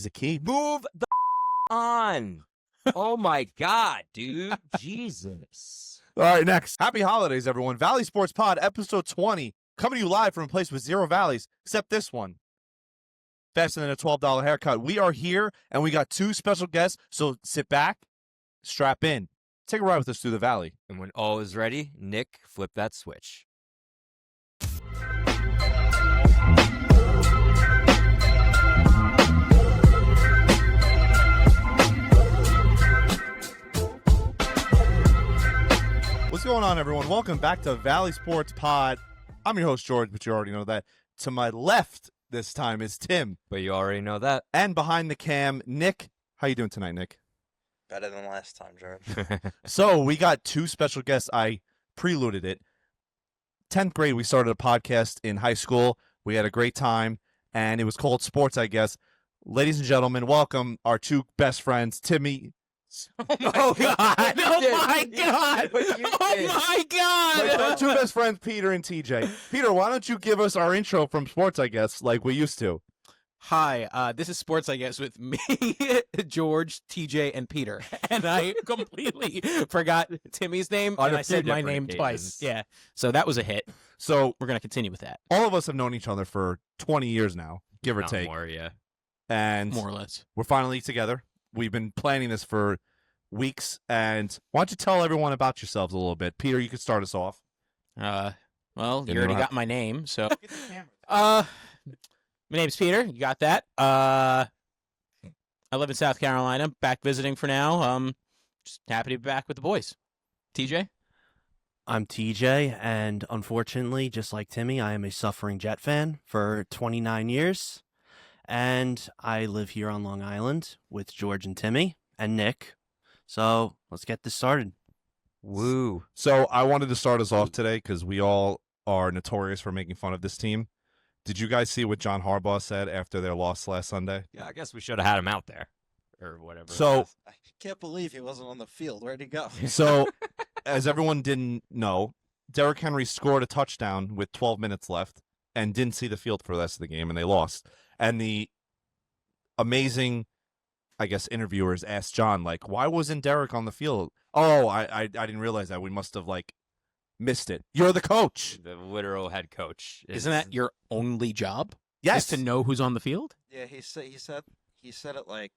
is a key. Move the on. Oh, my God, dude. Jesus. All right, next. Happy holidays, everyone. Valley Sports Pod, episode 20, coming to you live from a place with zero valleys, except this one. Faster than a $12 haircut. We are here, and we got two special guests, so sit back, strap in. Take a ride with us through the valley. And when all is ready, Nick, flip that switch. What's going on, everyone? Welcome back to Valley Sports Pod. I'm your host, George, but you already know that. To my left this time is Tim. But you already know that. And behind the cam, Nick. How you doing tonight, Nick? Better than last time, George. So we got two special guests. I preluded it. 10th grade, we started a podcast in high school. We had a great time, and it was called Sports, I guess. Ladies and gentlemen, welcome our two best friends, Timmy. Oh, my God. Oh, my God. Oh, my God. Our two best friends, Peter and TJ. Peter, why don't you give us our intro from Sports, I guess, like we used to? Hi, this is Sports, I guess, with me, George, TJ, and Peter. And I completely forgot Timmy's name, On and a I few said my different name twice. occasions. Yeah, so that was a hit. So We're going to continue with that, all of us have known each other for 20 years now, give or Not take. more, yeah. And more or less. we're finally together. We've been planning this for weeks. And why don't you tell everyone about yourselves a little bit? Peter, you could start us off. Well, Didn't you already know got my name, so. My name's Peter. You got that. I live in South Carolina. Back visiting for now. Just happy to be back with the boys. TJ? I'm TJ, and unfortunately, just like Timmy, I am a suffering Jet fan for 29 years. And I live here on Long Island with George and Timmy and Nick. So let's get this started. Woo. So I wanted to start us off today because we all are notorious for making fun of this team. Did you guys see what John Harbaugh said after their loss last Sunday? Yeah, I guess we should have had him out there. Or whatever. So, I can't believe he wasn't on the field. Where'd he go? so as everyone didn't know, Derrick Henry scored a touchdown with 12 minutes left and didn't see the field for the rest of the game, and they lost. And the amazing, I guess, interviewers asked John, like, why wasn't Derrick on the field? Oh, I didn't realize that. We must have, like, missed it. You're the coach. The literal head coach. Isn't that your only job? Yes. Is to know who's on the field? Yeah, he said it like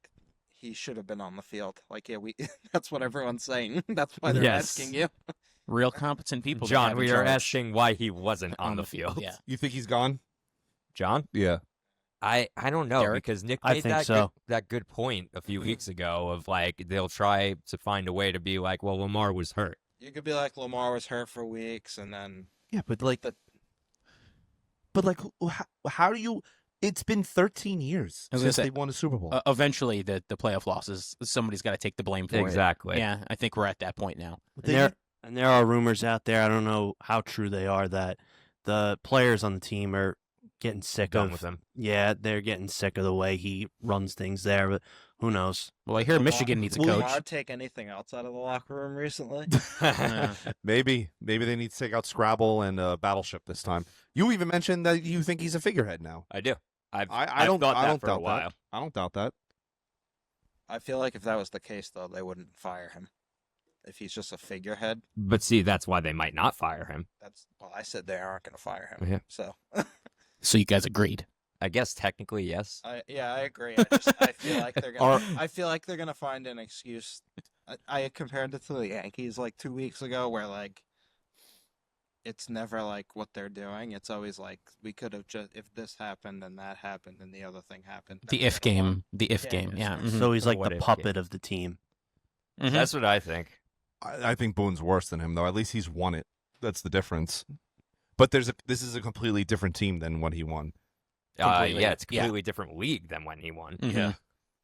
he should have been on the field. Like, yeah, we. That's what everyone's saying. That's why they're Yes. asking you. Real competent people. to John, have in we are charge. asking why he wasn't on the field. Yeah. You think he's gone? John? Yeah. I don't know, Derek? because Nick I made think that, so. that good point a few weeks ago of, like, they'll try to find a way to be like, well, Lamar was hurt. You could be like Lamar was hurt for weeks, and then Yeah, but like, how do you? It's been 13 years I was gonna since say, they won a Super Bowl. Eventually, the playoff losses, somebody's got to take the blame for it. Exactly. Yeah, I think we're at that point now. And there are rumors out there, I don't know how true they are, that the players on the team are getting sick Done of with him. Yeah, they're getting sick of the way he runs things there, but who knows? Well, I hear Michigan needs a Well, coach. Lamar take anything else out of the locker room recently? Maybe they need to take out Scrabble and Battleship this time. You even mentioned that you think he's a figurehead now. I do. I've don't thought I that don't for doubt a while. that. I don't doubt that. I feel like if that was the case, though, they wouldn't fire him. If he's just a figurehead, But see, that's why they might not fire him. I said they aren't going to fire him. Yeah. So, So you guys agreed. I guess technically, yes. I agree. I feel like they're gonna. I feel like they're gonna find an excuse. I compared it to the Yankees like 2 weeks ago, where like it's never like what they're doing. It's always like we could have just if this happened and that happened and the other thing happened. The then if we would've won. game. The if Yeah, game. yes, Yeah. sir. mhm. So he's like What the if puppet game? of the team. Mhm. That's what I think. I think Boone's worse than him, though. At least he's won it. That's the difference. But this is a completely different team than what he won. Completely, Yeah, it's a yeah. completely different league than when he won. Mhm.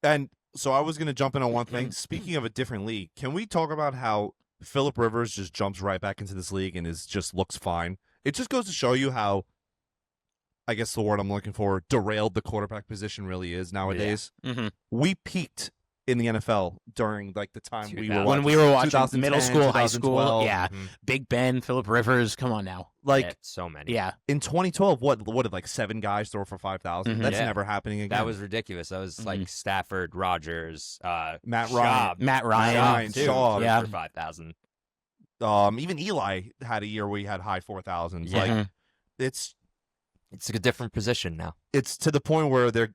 And so I was going to jump in on one thing. Speaking of a different league, can we talk about how Phillip Rivers just jumps right back into this league and just looks fine? It just goes to show you how, I guess the word I'm looking for, derailed the quarterback position really is nowadays. Mhm. We peaked in the NFL during like the time we were when we were watching 2010, middle school, high school. 2012. Yeah, Mhm. Big Ben, Phillip Rivers. Come on now. Like Yeah, so many. Yeah, in 2012, what did like 7 guys throw for 5,000? Mhm. That's Yeah. never happening again. That was ridiculous. That was like Stafford, Rogers, Matt Schaub. Matt Ryan. Ryan, too, Schaub. Yeah. for 5,000. Even Eli had a year where he had high 4,000s. Yeah. Like Mhm. it's It's a different position now. to the point where they're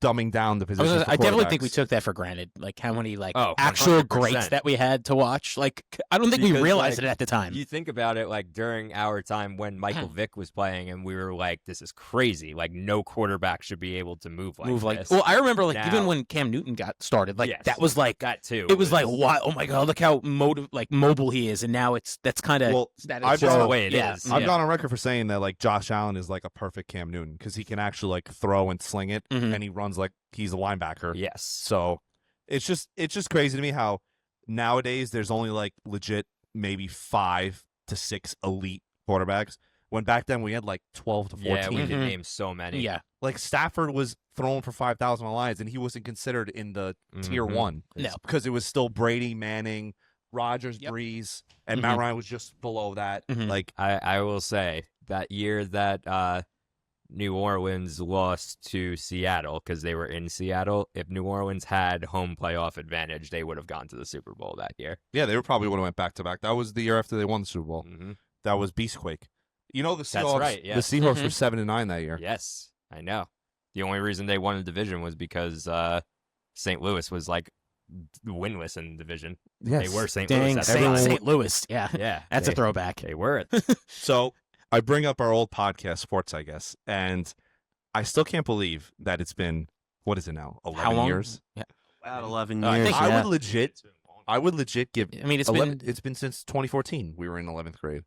dumbing down the position. I definitely think we took that for granted. Like how many Oh, actual 100%. greats that we had to watch. Like I don't think we Because, realized like, it at the time. You think about it, like during our time when Michael Vick was playing, and we were like, "This is crazy! Like no quarterback should be able to move like this." Well, I remember like even Now- when Cam Newton got started, like Yes. that was like that too. it was like wow, oh my god, look how mobile he is, and now that's kind of Well, that I've is just gone- the way it yeah. is. I've Yeah. gone on record for saying that like Josh Allen is like a perfect Cam Newton because he can actually like throw and sling it, Mhm. and he runs like he's a linebacker. Yes. So it's just crazy to me how nowadays there's only like legit maybe 5 to 6 elite quarterbacks. When back then we had like 12 to 14. Yeah, we Mhm. could name so many. Yeah, Like Stafford was throwing for 5,000 Lions, and he wasn't considered in the tier Mhm. 1 No. because it was still Brady, Manning, Rodgers, Yep. Breeze, and Matt Mhm. Ryan was just below that. Mhm. Like I will say that year that New Orleans lost to Seattle because they were in Seattle. If New Orleans had home playoff advantage, they would have gone to the Super Bowl that year. yeah, they probably would have went back to back. That was the year after they won the Super Bowl. Mm-hmm. That was Beastquake. You know the That's Seahawks. right, yeah. The Seahawks Mhm. were 7-9 that year. Yes, I know. The only reason they won the division was because St. Louis was like winless in the division. Yes. They were St. dang, Louis. At the time. St. Louis. Yeah, Yeah, that's they, a throwback. They were. So I bring up our old podcast, Sports, I guess, and I still can't believe that it's been, what is it now, 11 How long? years? Yeah. About 11 I years. think I yeah. would legit give. I mean, it's 11 been it's been since 2014. We were in 11th grade.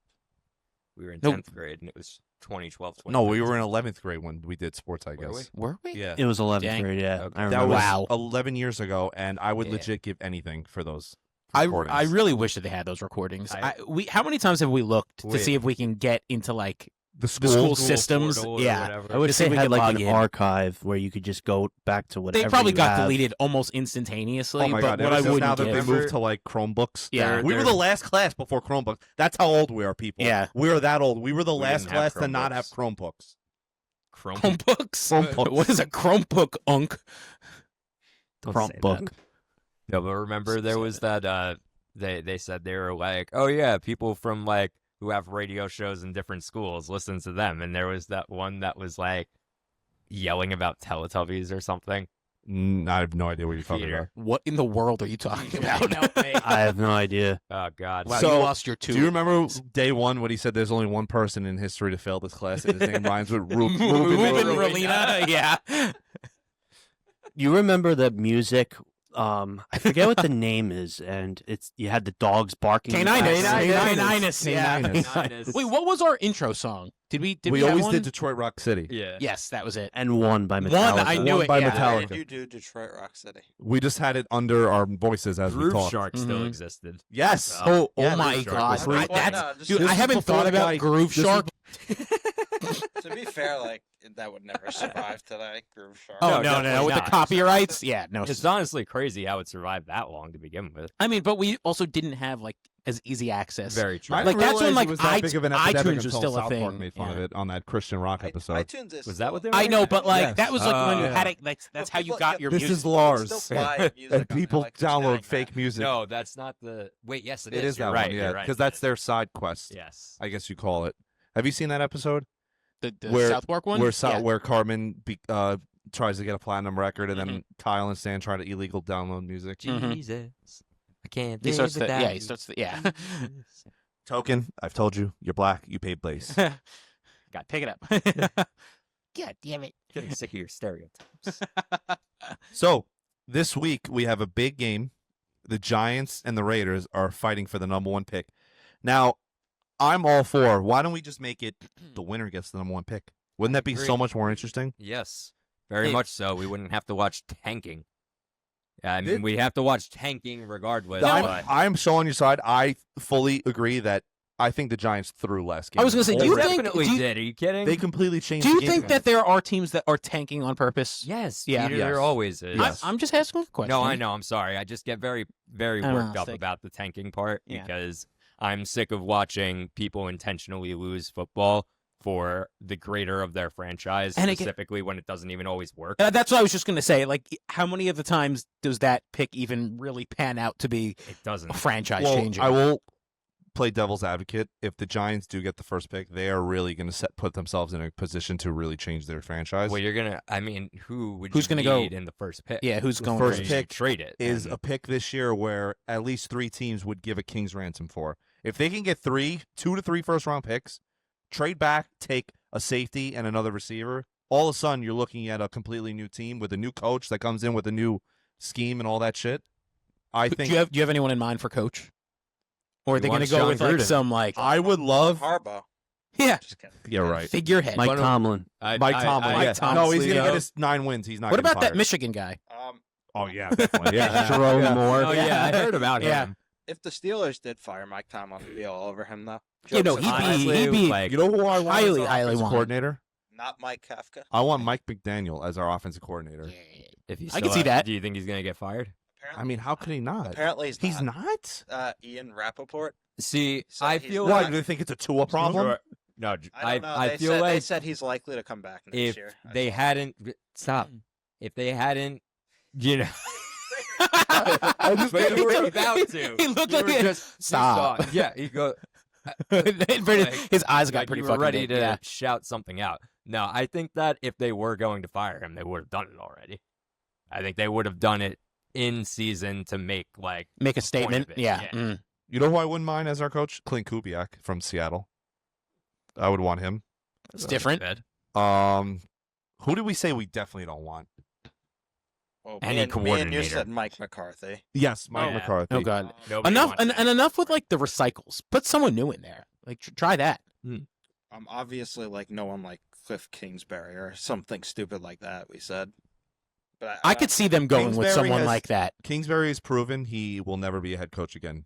We were in No. 10th grade, and it was 2012. No, we were in 11th grade when we did Sports, I Were guess. were we? Yeah. It was 11th Dang. grade, yeah. Okay. I That remember. was Wow. 11 years ago, and I would Yeah. legit give anything for those I recordings. really wish that they had those recordings. I- How many times have we looked to Wait. see if we can get into like the the school. school systems? portal or Yeah, whatever. I wish To see they if we had could like log an in. archive where you could just go back to whatever they probably you got have. deleted almost instantaneously. Oh my but god! what I ever since wouldn't now that give. they Remember- moved to like Chromebooks. Yeah, we were they're- the last class before Chromebooks. That's how old we are, people. Yeah. we are that old. We were the We last didn't have class to not have Chromebooks. Chromebooks. Chrome. Chromebooks. What is a Chromebook, Unk? Don't Prompt say book. that. No, but remember there was that they said they were like, oh yeah, people from like who have radio shows in different schools listen to them, and there was that one that was like yelling about Teletubbies or something. I have no idea what you're talking Peter. about. What in the world are you talking about? I have no idea. Oh God. Wow, So, you lost your two. Do you remember day one when he said there's only one person in history to fail this class and his name rhymes with Ruben Ruben Rolina? Rolina? Yeah. You remember the music? I forget what the name is, and you had the dogs barking. in the Caninus. background. Caninus. Yeah. Caninus. Wait, what was our intro song? Did we We have always one? did Detroit Rock City. Yeah. Yes, that was it. And One by One, Metallica. I knew One it. by yeah. How Metallica. did you do Detroit Rock City? We just had it under our voices as we Groove talked. Shark still Mhm. existed. Yes. Oh, Oh Yeah, my Groove Shark god, was great. that's No, just- dude. this I is haven't before thought the about guy- Groove this is Shark. To be fair, like that would never survive today. Groove Shark. Oh No, no, no, definitely with the not. copyrights, yeah, no. It's honestly crazy how it survived that long to begin with. I mean, but we also didn't have like as easy access. Very true. I Like, didn't that's when, realize like, it was that big of an epidemic iTunes was until still a South Park thing. made fun of Yeah. it on that Christian rock episode. iTunes is Was that what they I were? know, but like Yes. that was like when you Oh. had it. Like that's how you people- got your This music. is Lars. Still buy music And on people there, like, just download getting fake that. music. No, that's not the. Wait, yes, it is You're that right. one, you're yeah, right. because that's their side quest. Yes. I guess you call it. Have you seen that episode the where- South Park one. where Carmen tries to get a platinum record and then Mm-hmm. Kyle and Stan try to illegal download music? Mhm. Jesus, I can't. He starts live to, without yeah, you. he starts to, yeah. Token, I've told you, you're black, you paid Blaze. God, pick it up. God damn it. Getting sick of your stereotypes. So this week we have a big game. The Giants and the Raiders are fighting for the number one pick. Now, I'm all for. Why don't we just make it the winner gets the number one pick? Wouldn't that be so Agreed. much more interesting? Yes, very Hey. much so. We wouldn't have to watch tanking. I mean, It- we'd have to watch tanking regardless. I'm, but I'm so on your side. I fully agree that I think the Giants threw last game. I was gonna say, do you think? Definitely Do you, did. Are you kidding? They completely changed. do you the game think plan. that there are teams that are tanking on purpose? Yes. Yeah. Peter, Yes. there always is. Yes. I'm just asking a question. No, I know. I'm sorry. I just get very, very I don't worked know, up it's like- about the tanking part Yeah. because I'm sick of watching people intentionally lose football for the greater of their franchise, And specifically when it doesn't even always work. That's what I was just gonna say. Like, how many of the times does that pick even really pan out to be It doesn't. a franchise Well, changing? I will play devil's advocate. If the Giants do get the first pick, they are really going to put themselves in a position to really change their franchise. Well, you're gonna. I mean, Who's you gonna go- need in the first pick? Yeah, who's The going first first? pick trade it is and- a pick this year where at least 3 teams would give a king's ransom for. If they can get 2 to 3 first-round picks, trade back, take a safety and another receiver, all of a sudden you're looking at a completely new team with a new coach that comes in with a new scheme and all that shit. I Do think you have anyone in mind for coach? Or are He they going to wants go John with like Gruden. some like I would love. Harbaugh. yeah Just kidding. Yeah, right. figurehead? Mike Tomlin. Mike Tomlin. Mike Yeah. Tomlin. No, he's gonna Honestly, get his 9 wins. He's not. What getting about that fired. Michigan guy? Oh yeah, definitely. Yeah. Jerome Yeah. Moore. Oh yeah, I heard about Yeah. him. If the Steelers did fire Mike Tomlin, would be all over him though. Yeah, no, Jokes he'd aside. Honestly, he'd be like, You know who I want Highly, as our highly offensive wanted. coordinator? Not Mike Kafka. I want Mike McDaniel as our offensive coordinator. if you I can still see have- that. Do you think he's gonna get fired? Apparently, I mean, how could he not? apparently He's not. Ian Rappaport. See, So I he's feel not- Why like do they think it's a Tua problem? Sure. No, I don't know. I They feel said, like they said he's likely to come back next if year. they hadn't stop, if they hadn't, you know, I just but you were He about to. he looked You like were it. just Stop. saw- Yeah, he go. His eyes got Like, pretty you were fucking ready big. to Yeah. shout something out. No, I think that if they were going to fire him, they would have done it already. I think they would have done it in season to make like Make a point statement. of it, Yeah. yeah. Mm. You know who I wouldn't mind as our coach? Clint Kubiak from Seattle. I would want him. It's different. bed. Who did we say we definitely don't want? Well, Any me and you coordinator. said Mike McCarthy. Yes, Mike Yeah. McCarthy. Oh god. Nobody Enough wants and, that. and enough with like the recycles. Put someone new in there. Like try that. Obviously, like no one like Cliff Kingsbury or something stupid like that. We said, but I could see them going with Kingsbury someone has- like that. Kingsbury has proven he will never be a head coach again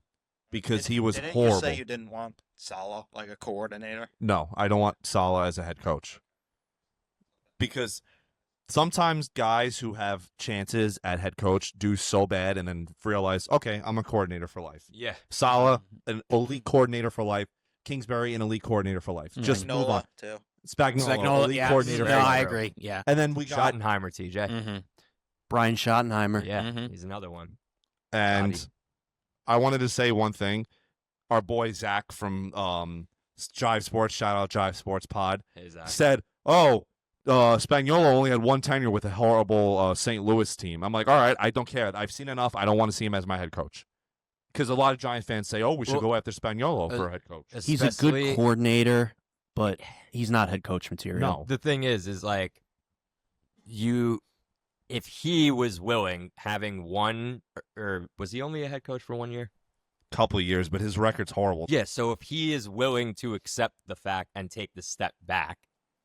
because he was didn't horrible. You say you didn't want Saleh like a coordinator. No, I don't want Saleh as a head coach. Because sometimes guys who have chances at head coach do so bad and then realize, okay, I'm a coordinator for life. Yeah. Saleh, an elite coordinator for life. Kingsbury, an elite coordinator for life. Just move on. Spagnuolo, too. Spagnuolo, elite yeah. coordinator No, for I life. agree. Yeah. And then we got, Schottenheimer, TJ. Mm-hmm. Brian Schottenheimer. Yeah, Mhm. he's another one. and Scotty. I wanted to say one thing. Our boy Zach from Jive Sports, shout out Jive Sports Pod, His, said, Spagnuolo only had one tenure with a horrible St. Louis team. I'm like, all right, I don't care. I've seen enough. I don't want to see him as my head coach. Because a lot of Giant fans say, we should Well, go after Spagnuolo for a head coach. He's a especially- good coordinator, but he's not head coach material. No. The thing is like, if he was willing, having one, or was he only a head coach for 1 year? Couple of years, but his record's horrible. Yeah, so if he is willing to accept the fact and take the step back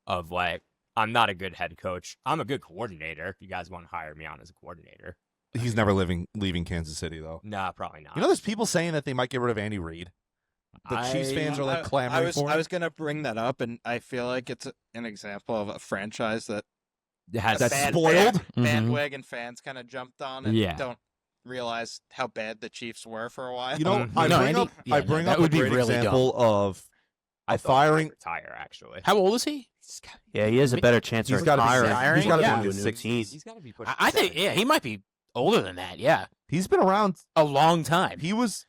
of like, I'm not a good head coach, I'm a good coordinator. If you guys want to hire me on as a coordinator, He's never leaving Kansas City, though. nah, probably not. You know, there's people saying that they might get rid of Andy Reid. The Chiefs fans are like clamoring for I him. was gonna bring that up, and I feel like it's an example of a franchise that It has That's band- spoiled? Mhm. bandwagon fans kind of jumped on and Yeah. don't realize how bad the Chiefs were for a while. You know, Mhm. I No, bring Andy- up, yeah, I no, bring that up would a be great really example of I a thought he might firing. retire actually. How old is he? Yeah, he has a better chance He's of gotta be retiring. He's got to Yeah. be in his To a new 60s. He's got to be pushing. I think 70. yeah, he might be older than that. Yeah. He's been around. A long time. He was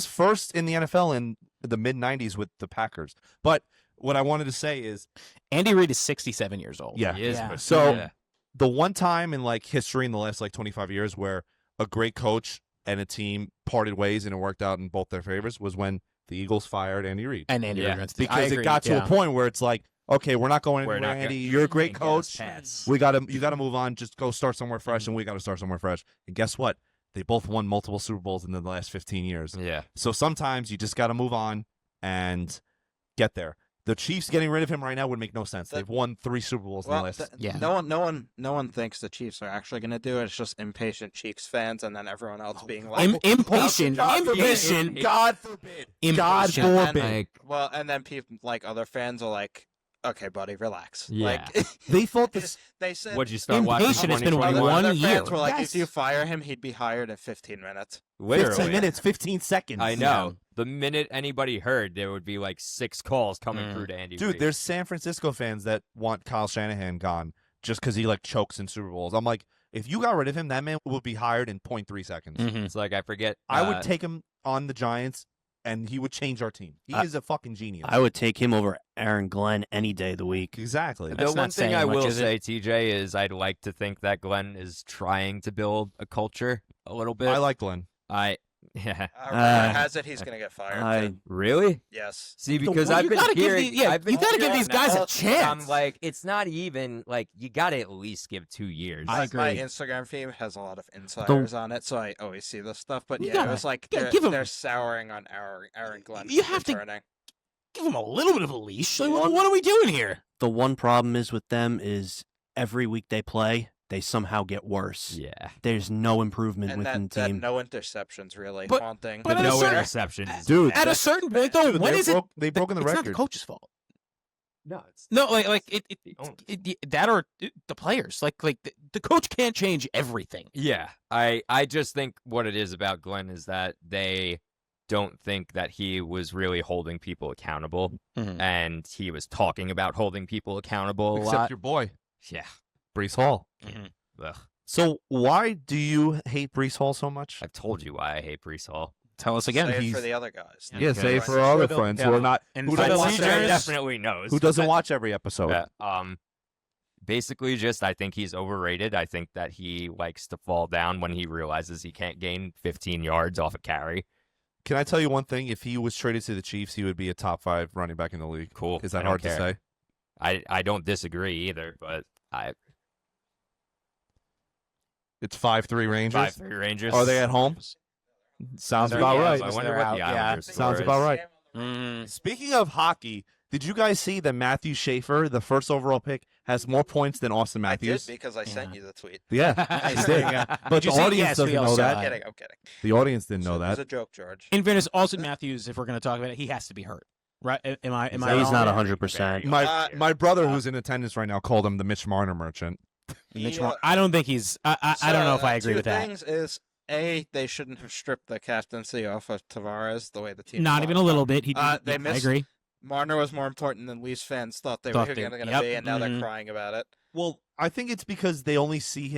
first in the NFL in the mid '90s with the Packers. But what I wanted to say is, Andy Reid is 67 years old. yeah. He is, Yeah. but- So yeah. the one time in like history in the last like 25 years where a great coach and a team parted ways and it worked out in both their favors was when the Eagles fired Andy Reid. And Andy Yeah. Reid runs the- I Because it agree, got to yeah. a point where it's like, okay, we're not going We're anywhere, not Andy. go- You're a great Can't get us coach. past. You got to move on. Just go start somewhere fresh, and we got to start somewhere fresh. And guess what? They both won multiple Super Bowls in the last 15 years. Yeah. So sometimes you just got to move on and get there. The Chiefs getting rid of him right now would make no sense. They've won 3 Super Bowls in the last. No one thinks the Chiefs are actually going to do it. It's just impatient Chiefs fans, and then everyone else being like, impatient. God forbid. God forbid. and then people like other fans are like, okay, buddy, relax. Yeah. Like, They thought this. they said Would you start watching Impatient has been 2021? other 1 year. fans were like, Yes. if you fire him, he'd be hired in 15 minutes. 15 Literally. minutes, 15 seconds. I know. The minute anybody heard, there would be like 6 calls coming through to Andy Dude, Reid. there's San Francisco fans that want Kyle Shanahan gone just because he like chokes in Super Bowls. I'm like, if you got rid of him, that man would be hired in 0.3 seconds. Mhm. It's like I forget. I would take him on the Giants, and he would change our team. He is a fucking genius. I would take him over Aaron Glenn any day of the week. Exactly. The That's one not thing saying I much, will is say, it? TJ, is I'd like to think that Glenn is trying to build a culture a little bit. I like Glenn. Yeah. Rumor has it he's going to get fired. Really? Yes. See, because well, I've you been gotta give hearing, the- yeah, I've been you gotta give hearing these guys a that, chance. I'm like, it's not even like you got to at least give 2 years. I My agree. Instagram feed has a lot of insiders on it, so I always see this stuff. But You yeah, gotta- it was like yeah, they're, give 'em- they're souring on Aaron Glenn. You have to- returning. Give him a little bit of a leash. Like, what are we doing here? The one problem is with them is every week they play, they somehow get worse. Yeah. There's no improvement And within the that team. no interceptions really But- haunting. but at a no certain- interceptions. Dude, At a certain point, though, Dude, when is it? they've broken the It's not record. the coach's fault. No, it's No, like the owners. that or the players. Like the coach can't change everything. Yeah, I just think what it is about Glenn is that they don't think that he was really holding people accountable, Mhm. and he was talking about holding people accountable a Except lot. your boy, Yeah. Brees Hall. Mhm. Ugh. So why do you hate Brees Hall so much? I've told you why I hate Brees Hall. Tell us Say again. it he's- for the other guys. Yeah, Yeah, Okay. say it for Right. our other Yeah. friends who are not And who for the doesn't watch listeners- every, definitely knows. who doesn't watch every episode. Yeah, basically just I think he's overrated. I think that he likes to fall down when he realizes he can't gain 15 yards off a carry. Can I tell you one thing? If he was traded to the Chiefs, he would be a top 5 running back in the league. Cool. Is I that don't hard care. to say? I don't disagree either, but It's 5-3 Rangers. 5-3 Rangers. Are they at home? Sounds They're- about yeah, right. I wonder They're what out, the yeah. Islanders Sounds score about is. right. Mm. Speaking of hockey, did you guys see that Matthew Schaefer, the first overall pick, has more points than Austin I did Matthews? because I sent you the tweet. Yeah, Nice. he There did. you go. But you the see? audience Yes, we doesn't all know saw that. I'm it. kidding. I'm kidding. The audience didn't know It was that. a joke, George. In fairness, Austin Matthews, if we're going to talk about it, he has to be hurt, right? Am I? He's wrong? not Very, 100%. very My brother, who's in attendance right now, called him the Mitch Marner merchant. Mitch Yeah. Mar- I don't think he's. I don't know if I agree with Two that. things is they shouldn't have stripped the captaincy off of Tavares the way the team. Not even a little bit. He. They I missed- agree. Marner was more important than Leafs fans thought they Thought were they- going to yep, be, and now they're mhm. crying about it. Well, I think it's because they only see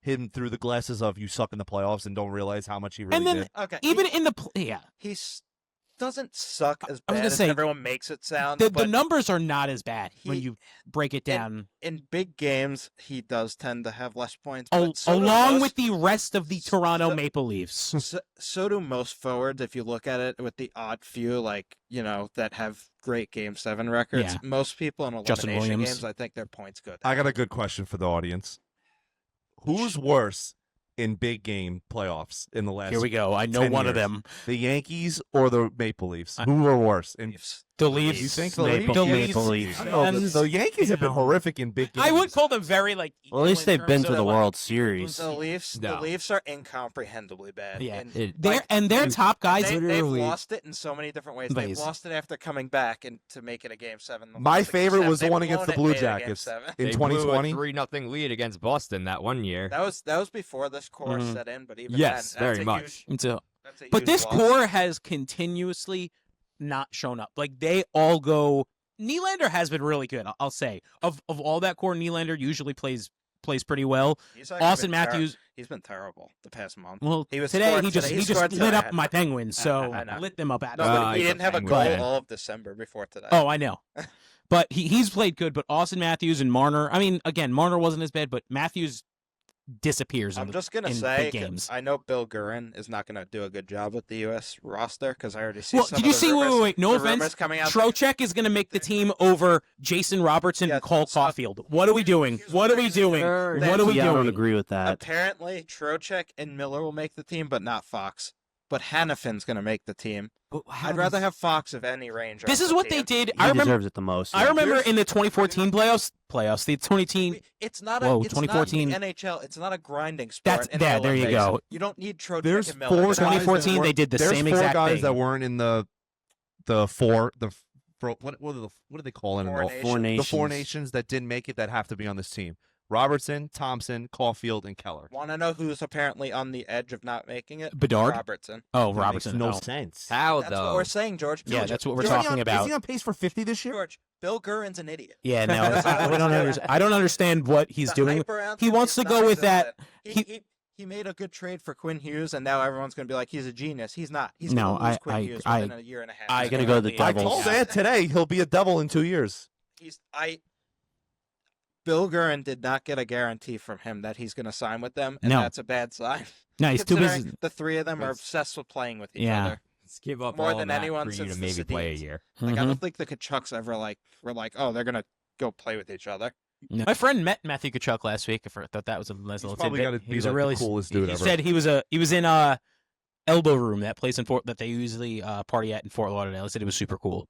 him through the glasses of you suck in the playoffs and don't realize how much he really And then did. Okay, even in the yeah, he doesn't suck as I was bad gonna as say, everyone makes it sound. the but numbers are not as bad when he- you break it down. in big games, he does tend to have less points. But so do Along most- with the rest of the Toronto so- Maple Leafs. so do most forwards. If you look at it with the odd few, like that have great Game 7 records. Yeah. Most people in Justin elimination Williams. games, I think their points good. I got a good question for the audience. Who's worse in big game playoffs in the last Here we go. I know 10 one of years. them. the Yankees or the Maple Leafs? Who are worse? In, Leafs. The you Leafs. think the Maple- Leafs? Maple Leafs. I don't know, And- the Yankees have been horrific in big games. I would call them very like. Well, at least equal in they've been terms to of, the like, World Series. The Leafs, No. the Leafs are incomprehensibly bad. Yeah. And Their top guys. they've literally- lost it in so many different ways. They've Ways. lost it after coming back and to make it a Game 7. They My lost the Game favorite 7. was the They've one against the blown Blue it, made it a Game Jackets 7. in They 2020. blew a 3-0 lead against Boston that one year. That was before this core Mhm. set in, but even Yes, then, very that's a much. huge- And so- that's a But huge this loss. core has continuously not shown up. Like they all go. Nylander has been really good. I'll say of all that core, Nylander usually plays pretty well. He's actually Austin been Matthews. he's been terrible the past month. Well, He was today scored he just today. He just scored lit today. up my Penguins, so I know. lit them up at No, Uh, but he he's a didn't have a Penguin goal fan. all of December before today. Oh, I know. But he's played good. But Austin Matthews and Marner. I mean, again, Marner wasn't as bad, but Matthews disappears. I'm in just gonna in say, big games. I know Bill Guerin is not gonna do a good job with the U.S. roster because I already see. Well, some did of you the see? rumors, Wait. No the offense. rumors coming out. Trocheck is going to make the team over Jason Robertson Yeah, and Cole so- Caulfield. What are we doing? What are we doing? Sure. What are we Yeah, I don't doing? agree with that. Apparently, Trocheck and Miller will make the team, but not Fox. but Hannafin's going to make the team. But I'd rather have Fox if any Ranger. This on is the what team. they did. He I remember. deserves it the most. I yeah. remember Here's- in the 2014 playoffs, the 2014. It's not Whoa, it's 2014. not the NHL. It's not a grinding sport. That's in the there you Olympics. go. You don't need Trocheck There's and Miller. four They're guys not- 2014, they did the There's same four exact guys thing. that weren't in the what do they call it? Four The four nations. nations that didn't make it that have to be on this team: Robertson, Thompson, Caulfield, and Keller. Want to know who's apparently on the edge of not making it? Bedard. Robertson. Oh, That Robertson. makes no Oh. sense. How That's though? what we're saying, George. Yeah, George, that's what we're George, talking Is about. he on pace for 50 this year? George, Bill Guerin's an idiot. Yeah, no, That's not we what don't he's understand. I don't understand what he's The doing. hype around He him wants is to go with that. non-existent. He made a good trade for Quinn Hughes, and now everyone's going to be like, he's a genius. He's not. He's No, going to lose Quinn I- Hughes I- within a year and a half. I- He's Gonna go the be- I Devils. told Ed today he'll be a devil in 2 years. Bill Guerin did not get a guarantee from him that he's going to sign with them, and No. that's a bad sign. No, he's too Considering busy. the three of them are It's- obsessed with playing with each Yeah. other. Let's give up More all than that anyone for you since to the maybe play a Sedins. year. Like, I Mhm. don't think the Kachucks ever were like, oh, they're going to go play with each other. No. My friend met Matthew Kachuk last week. I thought that was a nice He's little probably tidbit. got to He be was like a really the coolest dude he ever. said he was in Elbow Room, that place in Fort that they usually party at in Fort Lauderdale. He said it was super cool.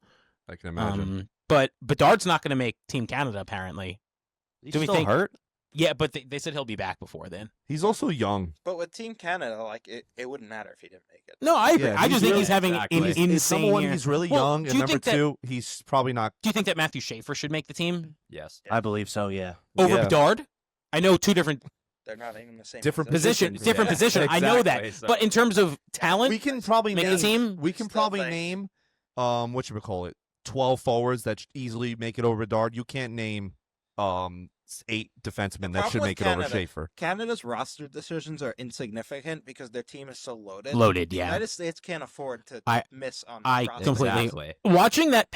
I can imagine. But Bedard's not going to make Team Canada apparently. He's Do we still think- hurt? Yeah, but they said he'll be back before then. He's also young. But with Team Canada, like, it wouldn't matter if he didn't make it. No, I agree. Yeah, I just he's think really- he's having exactly. an He's- insane It's number one, year. he's really Well, young, do and you number think that- two, he's probably not. Do you think that Matthew Schaefer should make the team Yes. I believe so. Yeah. over Yeah. Bedard? I know two different They're not even the same Different position, Positions, different yeah. position. I know that, Exactly, so- but in terms of talent, We can probably make name. the team. We can Still probably think- name. Whatchamacallit, 12 forwards that easily make it over Bedard. You can't name 8 defensemen that problem should with make it over Canada- Schaefer. Canada's roster decisions are insignificant because their team is so loaded. Loaded, The yeah. United States can't afford to I- miss on I roster completely- decisions. Exactly. Watching that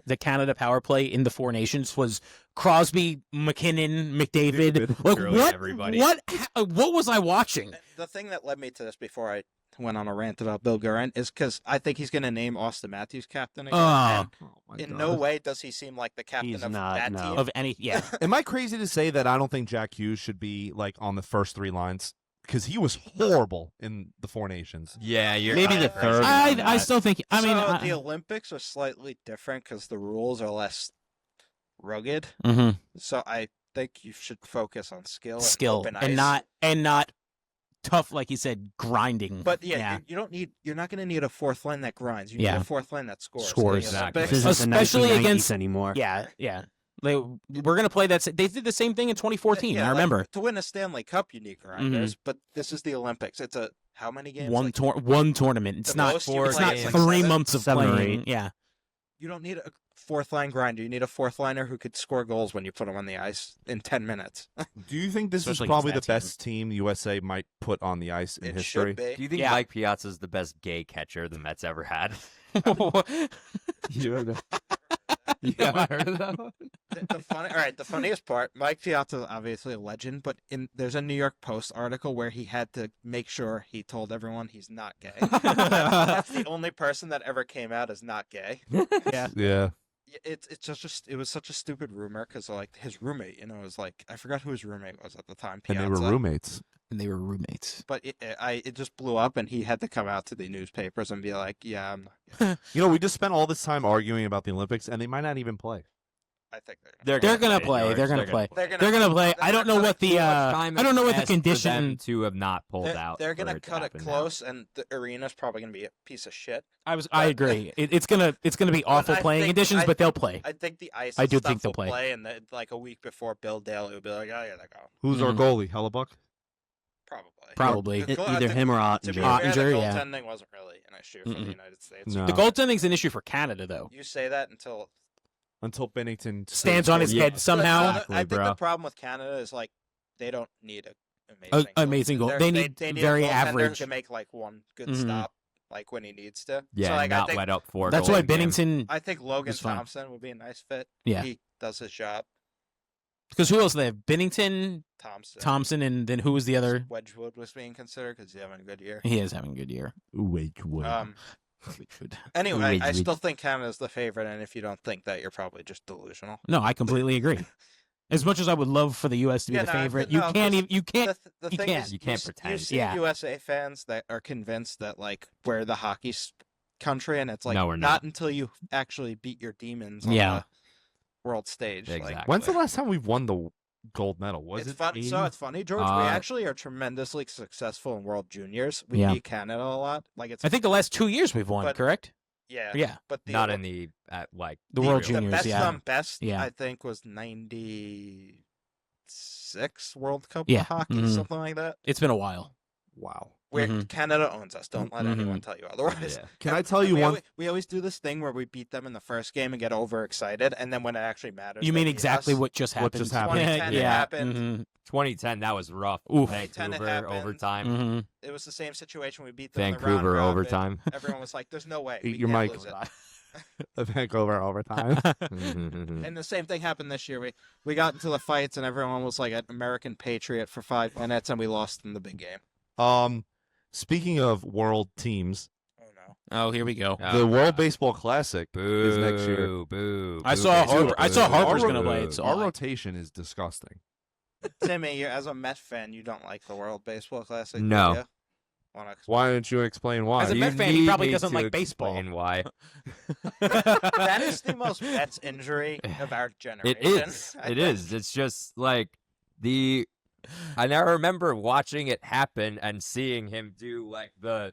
the Canada power play in the Four Nations was Crosby, McKinnon, McDavid. Like Literally what? everybody. What was I watching? The thing that led me to this before I went on a rant about Bill Guerin is because I think he's going to name Austin Matthews captain again. Oh, and in no way does he seem like the captain He's of not, that no. team. of any, yeah. Am I crazy to say that I don't think Jack Hughes should be like on the first 3 lines? Because he was horrible in the Four Nations. Yeah, you're Maybe kinda the crazy third on I that. still think. I mean, so the Olympics are slightly different because the rules are less rugged. mhm. So I think you should focus on skill, skill open and ice. not tough, like you said, grinding. But yeah, you don't need. You're not going to need a fourth line that grinds. You need Yeah. a fourth line that scores. Scores. In the Exactly. Olympics, This isn't the Especially 1990s against- anymore. yeah. We're gonna play that. They did the same thing in 2014. Yeah, I like, remember to win a Stanley Cup, you need grinders. But this is the Olympics. It's a how many games? one Like, one tournament. It's the not. most you four It's play not is games. like 3 7. months of 7 or playing. 8. Yeah. You don't need a fourth line grinder. You need a fourth liner who could score goals when you put him on the ice in 10 minutes. Do you think this Especially is probably the against that team. best team the USA might put on the ice in It history? should be. Do you think Yeah. Mike Piazza's the best gay catcher the Mets ever had? You haven't heard of that one? The funniest part, Mike Piazza is obviously a legend, but there's a New York Post article where he had to make sure he told everyone he's not gay. That's the only person that ever came out as not gay. yeah. Yeah. It's just it was such a stupid rumor because like his roommate, was like I forgot who his roommate was at the time. And Piazza. they were roommates. And they were roommates. But it just blew up, and he had to come out to the newspapers and be like, "Yeah, I'm not gay." We just spent all this time arguing about the Olympics, and they might not even play. I think They're gonna play. George. They're gonna play. They're They're gonna play. I don't know what the. Too much time I don't know what the has passed for them condition. to have not pulled They're, out. they're for gonna it to cut it happen now. close, and the arena's probably gonna be a piece of shit. I agree. It's gonna be awful I playing think- conditions, I- but they'll play. I think the ice. I and do stuff think they'll will play. and like a week before Bill Daley would be like, "Oh yeah, they go." Who's our Mhm. goallie? Hellebuck? Probably. Probably. The goal- Either him or To be Ottinger. fair, the Ottinger, yeah. goaltending wasn't really an issue for the Mm-mm. United States. No. The goaltending's an issue for Canada, though. You say that until Until Bennington Stands on his Yeah. head somehow. Exactly, I think bro. the problem with Canada is like they don't need an amazing Amazing goal. They're- They need a very goaltender average. who can make like one good Mhm. stop, like when he needs to. Yeah, so, like, not I think, let up for. That's goal why in game. Bennington. I think Logan It's fine. Thompson would be a nice fit. Yeah. He does his job. Because who else do they have? Bennington, Thompson. and then who was the other? Wedgwood was being considered because he's having a good year. He is having a good year. Wait. Anyway, I Wait. still think Canada's the favorite, and if you don't think that, you're probably just delusional. No, I completely agree. As much as I would love for the U.S. to be Yeah, the no, favorite, no, you can't even. You can't. The you thing can't. is, You can't you pretend. see Yeah. USA fans that are convinced that like we're the hockey country, and it's like No, we're not not. until you actually beat your demons on Yeah. the world stage. Like, Exactly. When's the last time we've won the gold medal? Was it's it fun. 80? So it's funny, George. We actually are tremendously successful in World Juniors. We Yeah. beat Canada a lot. Like it's I think the last 2 years we've won. But- correct? yeah, Yeah. but the Not in the like The World real- Juniors, the best yeah. best Yeah. I think was 96 World Cup Yeah. of hockey, Mhm. something like that. It's been a while. Wow. Where Mhm. Canada owns us. Don't let anyone Mhm. tell you otherwise. Yeah. Can I tell you one? We always do this thing where we beat them in the first game and get overexcited, and then when it actually matters, You they mean beat exactly us. what just happened? just happened. 2010 it yeah. happened. Mhm. 2010, that was rough. Oof. 2010 it Vancouver happened. overtime. Mhm. It was the same situation. We beat them in the Vancouver round robin. overtime. Everyone was like, "There's no way." Eat we your can't mic. lose it." Vancouver overtime. And the same thing happened this year. We got into the fights, and everyone was like an American patriot for 5 minutes, and we lost in the big game. Speaking of world teams, Oh no! Oh, here we go. the World Baseball Classic Boo, is next year. Boo. I boo, saw boo, Harper- I saw boo, Harper's boo. gonna play it, so- Our rotation is disgusting. Timmy, as a Met fan, you don't like the World Baseball Classic? No. Do you? Wanna Why don't you explain why? As a You Met fan, he need probably me doesn't to like baseball. explain why. that is the most Mets injury of our generation. It is. I It think. is. It's just like I now remember watching it happen and seeing him do like the,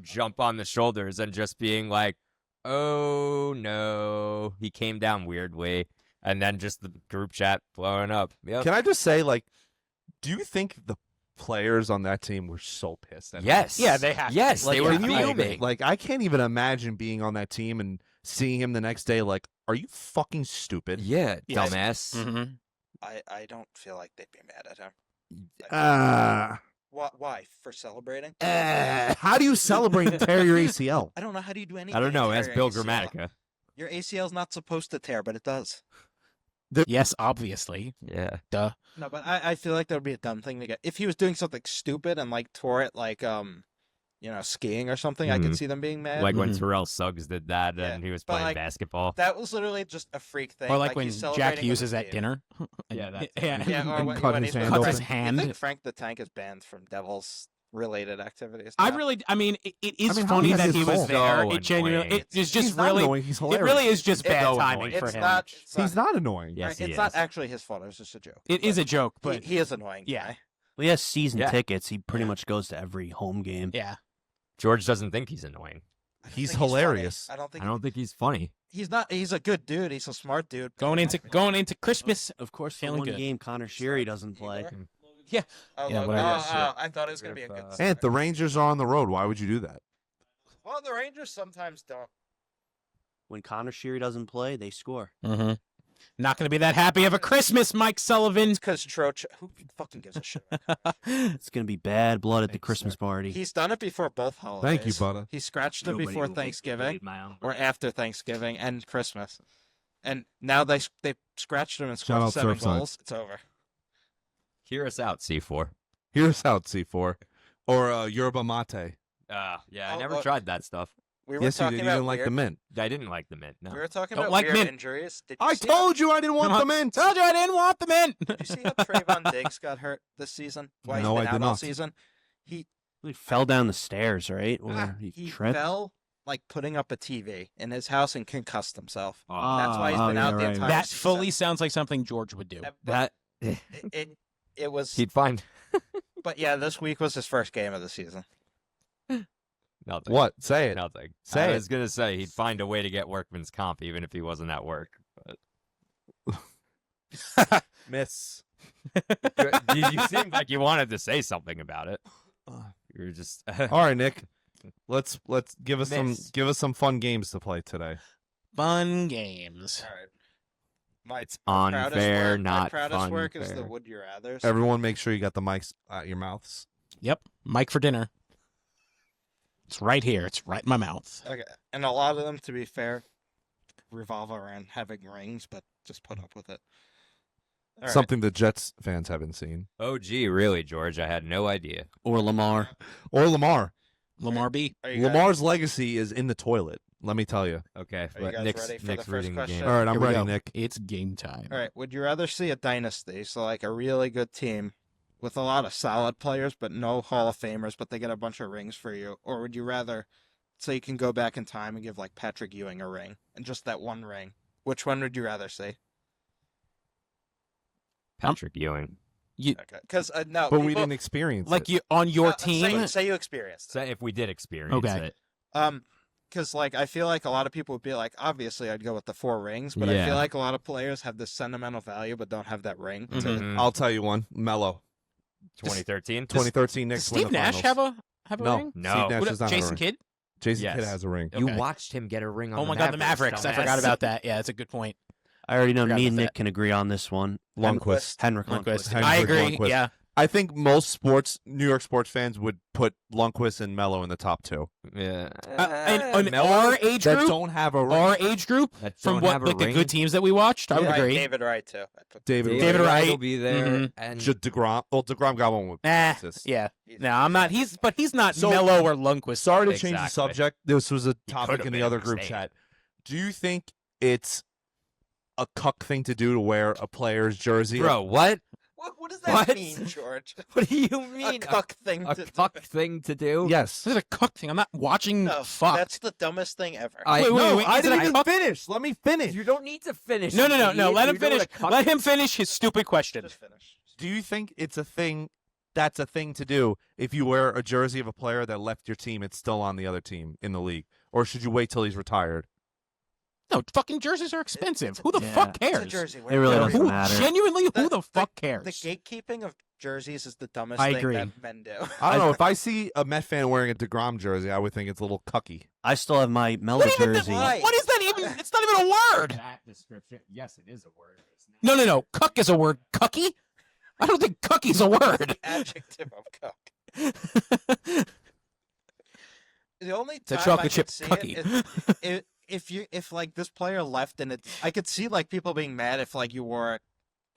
jump on the shoulders and just being like, oh no. He came down weirdly. And then just the group chat blowing up. Yep. Can I just say, do you think the players on that team were so pissed at him? Yes. Yeah, they have to. Yes, Like, they were can you- fuming. I can't even imagine being on that team and seeing him the next day. Like, are you fucking stupid? Yeah, Yes. dumbass. Mhm. I don't feel like they'd be mad at him. Why? For celebrating? How do you celebrate and tear your ACL? I don't know. How do you do anything? I don't know. to Ask tear Bill your ACL? Grammatica. Your ACL's not supposed to tear, but it does. Yes, obviously. Yeah. Duh. No, but I feel like that would be a dumb thing to get. If he was doing something stupid and like tore it, like skiing or something, I could see them being mad. Like when Mhm. Terrell Suggs did that Yeah, and he was but, playing like, basketball. that was literally just a freak thing. Or like when he's Jack celebrating Hughes with is his at team. dinner. Yeah, that's yeah. Yeah, or And when, cut when his he's hand with open. His Frank- hand. I think Frank the Tank is banned from Devils related activities. I now. really, I mean, it is I mean, how funny is that his he was fault? there. So It genuinely, annoying. it is just He's not really, annoying. He's hilarious. it really is just It's bad so timing annoying. for It's him. not. He's not annoying. Yes, he It's is. not actually his fault. It was just a joke. It is a joke, but He is annoying. Yeah. guy. Well, he has season Yeah. tickets. He pretty Yeah. much goes to every home game. yeah. George doesn't think he's annoying. I don't He's think funny. hilarious. I don't think I don't think he's funny. he's not. He's a good dude. He's a smart dude. Going into Christmas. Of course, for Feeling one good. game, Connor Sherry doesn't play. Yeah. Oh, Yeah, Logan. whatever. I thought it was gonna be a good. And the Rangers are on the road. Why would you do that? Well, the Rangers sometimes don't. When Connor Sherry doesn't play, they score. Mm-hmm. Not going to be that happy of a Christmas, Mike Sullivan. Because Troch, who fucking gives a shit? It's gonna be bad blood at the Thanks, Christmas party. He's done it before both holidays. Thank you, Butter. He scratched it before Thanksgiving or after Thanksgiving and Christmas, and now they scratched him and Shout scored out 7 Surfside. goals. It's over. Hear us out, C4. Hear us out, C4. Or yerba mate. Yeah, I Oh, never oh. tried that stuff. We were Yes, you talking did. You about didn't like the weird- mint. I didn't like the mint. No. We were talking Don't about like weird mint. injuries. Did you I see told you I didn't want the mint. Told you I didn't want the mint. Did you see how Trayvon Diggs got hurt this season? Why No, he's been I did out all not. season. He He fell down the stairs, right? Or he tripped. fell like putting up a TV in his house and concussed himself. Oh, That's why he's been out the entire That season. fully sounds like something George would do. But that it was. he'd find But yeah, this week was his first game of the season. nothing. What? Say it. Nothing. Say I it. was gonna say he'd find a way to get workman's comp even if he wasn't at work. But Miss. you seemed like you wanted to say something about it. You were just All right, Nick. Let's give us Miss. some fun games to play today. Fun games. All right. My It's proudest unfair, work, not my proudest fun. work is the Would You Rathers. Everyone, make sure you got the mics at your mouths. Yep. Mike for dinner. It's right here. It's right in my mouth. Okay, and a lot of them, to be fair, revolve around having rings, but just put up with it. All right. Something the Jets fans haven't seen. Oh, gee, really, George? I had no idea. Or Lamar. Or Lamar. Lamar B. Are you guys- Lamar's legacy is in the toilet. Let me tell you. Okay, Are you but guys Nick's, ready for Nick's the first reading the game. question? All right, I'm Here we ready, go. Nick. It's game time. All right. Would you rather see a dynasty, so like a really good team with a lot of solid players but no Hall of Famers, but they get a bunch of rings for you, or would you rather so you can go back in time and give like Patrick Ewing a ring and just that one ring? Which one would you rather see? Patrick Ewing. Okay, because no, But we people- didn't experience Like it. you on your no, team. Say you experienced So it. if we did experience Okay. it, Because like I feel like a lot of people would be like, obviously I'd go with the 4 rings, but I Yeah. feel like a lot of players have this sentimental value but don't have that ring. to- Mhm. I'll tell you one. Mello. 2013. 2013 Does Knicks win Steve the Nash finals. have a No. ring? No. Steve Nash What- does not have a Jason ring. Kidd? Jason Yes. Kidd has a ring. You Okay. watched him get a ring on Oh the my God, the Mavericks! I forgot dumbass. about that. Yeah, that's a good point. I already know Forgot me and about Nick that. can agree on this one. Lundqvist. Henrik Lundqvist. Lundqvist. Henrik I agree. Lundqvist. Yeah. I think most New York sports fans would put Lundqvist and Mello in the top 2. Yeah. And Mello our age that group, don't have a ring. our age group, That from don't what have a like the ring. good teams that we watched, I would Right, agree. David Wright too. David David Wright. will be there, Mhm. and DeGrom. Well, DeGrom got one with assists. Yeah. No, I'm not. He's not So- Mello or Lundqvist. Sorry to change the Exactly. subject. This was a He topic could've in the been other if he group stayed. chat. Do you think it's a cuck thing to do to wear a player's jersey? bro, what? What does that What? mean, George? What do you A mean? cuck thing A to cuck thing to do? Yes. This is a cuck thing. I'm not watching. No, fuck. that's the dumbest thing ever. I Wait, No, wait, I is it didn't a even cuck? finish. Let me finish. You don't need to finish. No. you Let idiot. him You know what finish. a cuck Let him finish his stupid question. Just finish. Do you think it's a thing that's a thing to do if you wear a jersey of a player that left your team, it's still on the other team in the league? Or should you wait till he's retired? No, fucking jerseys are expensive. Who the Yeah. fuck It's cares? a jersey. It really doesn't Who, matter. genuinely, who the fuck The cares? gatekeeping of jerseys is the dumbest I thing agree. that men do. I don't know. If I see a Met fan wearing a DeGrom jersey, I would think it's a little cucky. I still have my Mello What even? jersey. Why? What is that even? It's not even a word. That description. Yes, it is a word. No. Cuck is a word. Cucky? I don't think cucky's a word. Adjective of cuck. The only It's a time I chocolate could chip see cookie. it is if like this player left and I could see like people being mad if like you wore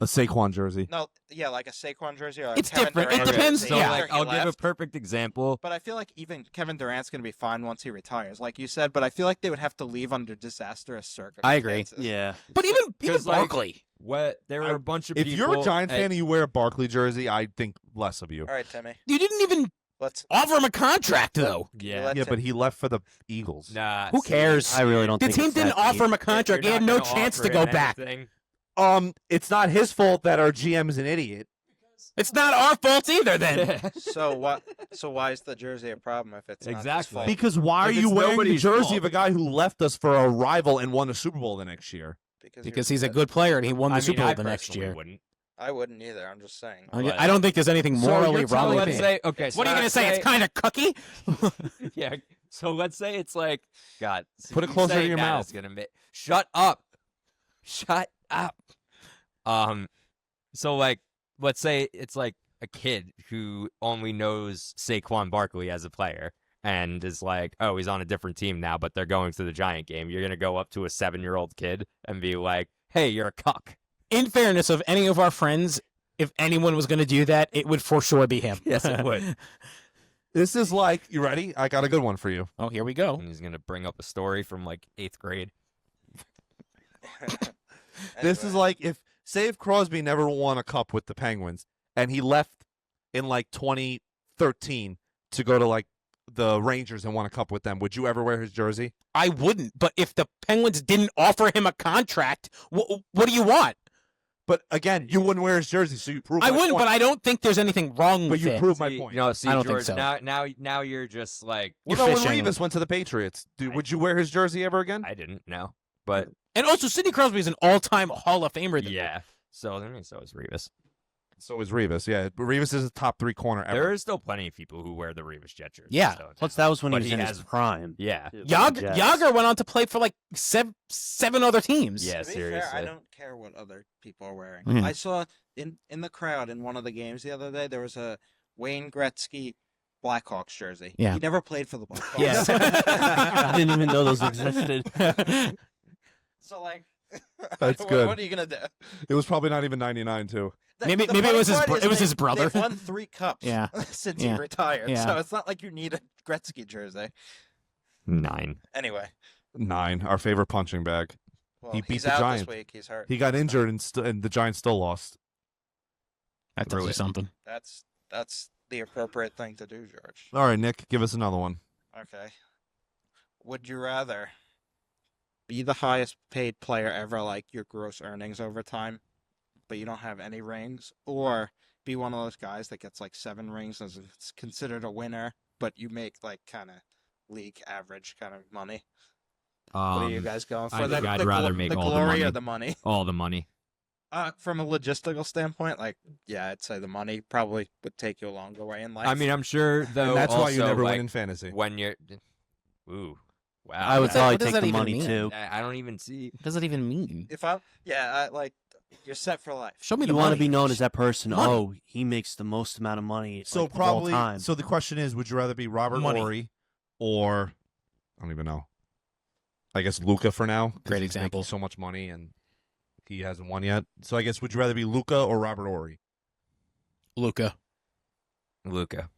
A Saquon jersey. like a Saquon jersey or a It's Kevin different. It Durant depends, jersey So, yeah. after like, he I'll give a left. perfect example. But I feel like even Kevin Durant's gonna be fine once he retires, like you said. But I feel like they would have to leave under disastrous circumstances. I agree. Yeah. But even 'Cause, like, Barkley. What? There were a bunch of If people. you're a Giant fan and you wear a Barkley jersey, I think less of you. All right, Timmy. You didn't even Let's. offer him a contract, though. yeah. Let Yeah, Tim- but he left for the Eagles. Nah. Who cares? I really don't The think team it's didn't that offer him a You're contract. He not had no gonna chance offer to go him back. anything. It's not his fault that our GM is an idiot. It's not our fault either, then. So what? So why is the jersey a problem if it's not his Exactly. fault? Because why are If you it's wearing the nobody's jersey fault. of a guy who left us for a rival and won a Super Bowl the next year? Because he's a good player and he won the I Super mean, Bowl I the next personally year. Wouldn't. I wouldn't either. I'm just saying. But- I don't think there's anything morally you're wrong telling with let's it. say okay. So What are you going to let's say? It's kind of cucky? yeah. So let's say it's like God. so Put it you closer to saying your that mouth. is gonna make shut up. Shut up. So like, let's say it's like a kid who only knows Saquon Barkley as a player and is like, oh, he's on a different team now, but they're going to the Giant game. You're gonna go up to a 7-year-old kid and be like, hey, you're a cuck. In fairness, of any of our friends, if anyone was going to do that, it would for sure be him. Yes, it would. This is like, you ready? I got a good one for you. Oh, here we go. And he's gonna bring up a story from like 8th grade. This is Anyway. like if Crosby never won a cup with the Penguins and he left in like 2013 to go to like the Rangers and won a cup with them, would you ever wear his jersey? I wouldn't, but if the Penguins didn't offer him a contract, what do you want? But again, you wouldn't wear his jersey, so you prove I my wouldn't, point. but I don't think there's anything wrong But with you it. prove my See, point. No, see, I don't think George, so. now you're just like Well, You're no, when fishing. Revis went to the Patriots, dude, would you wear his jersey ever again? I didn't know, but And also, Sidney Crosby is an all-time Hall of Famer. yeah. So I mean, so is Revis. So is Revis. Yeah, but Revis is a top 3 corner ever. There are still plenty of people who wear the Revis jet jersey. Yeah. so Plus, that was when he But was he in has- his prime. yeah, Yager went on to play for like seven other teams. yeah. To be Seriously, fair, I don't care what other people are wearing. Mhm. I saw in the crowd in one of the games the other day there was a Wayne Gretzky Blackhawks jersey. Yeah. He never played for the Blackhawks. Yes. I didn't even know those existed. So like, That's what, good. What are you gonna do? It was probably not even 99 too. Maybe The it funny was his part bro- is it was they- his brother. They've won 3 cups. Yeah. Since Yeah. he retired. Yeah. So it's not like you need a Gretzky jersey. 9. Anyway, 9, our favorite punching bag. Well, He beat he's the out Giants. this week. He's hurt. He got injured and the Giants still lost. That tells you something. That's the appropriate thing to do, George. All right, Nick, give us another one. Okay. Would you rather be the highest paid player ever, like your gross earnings over time, but you don't have any rings, or be one of those guys that gets like 7 rings and is considered a winner, but you make like kind of league average kind of money? What are you guys going for? I think I'd rather make all the glory money. or the money? All the money. From a logistical standpoint, like, yeah, I'd say the money probably would take you a longer way in life. I mean, I'm sure though. And that's why you also, never like, win in fantasy. when you're. Ooh, wow. I would What probably does take that the even money mean? too. I don't even see. What does it even mean? if I'm, yeah, like, you're set for life. Show me the You want to money. be known as that person. Money. Oh, he makes the most amount of money. So like, probably. of all time. So the question is, would you rather be Robert Money. Horry or I don't even know. I guess Luca for now. 'cause Great he's making example. so much money and he hasn't won yet. So I guess would you rather be Luca or Robert Horry? Luca. Luca.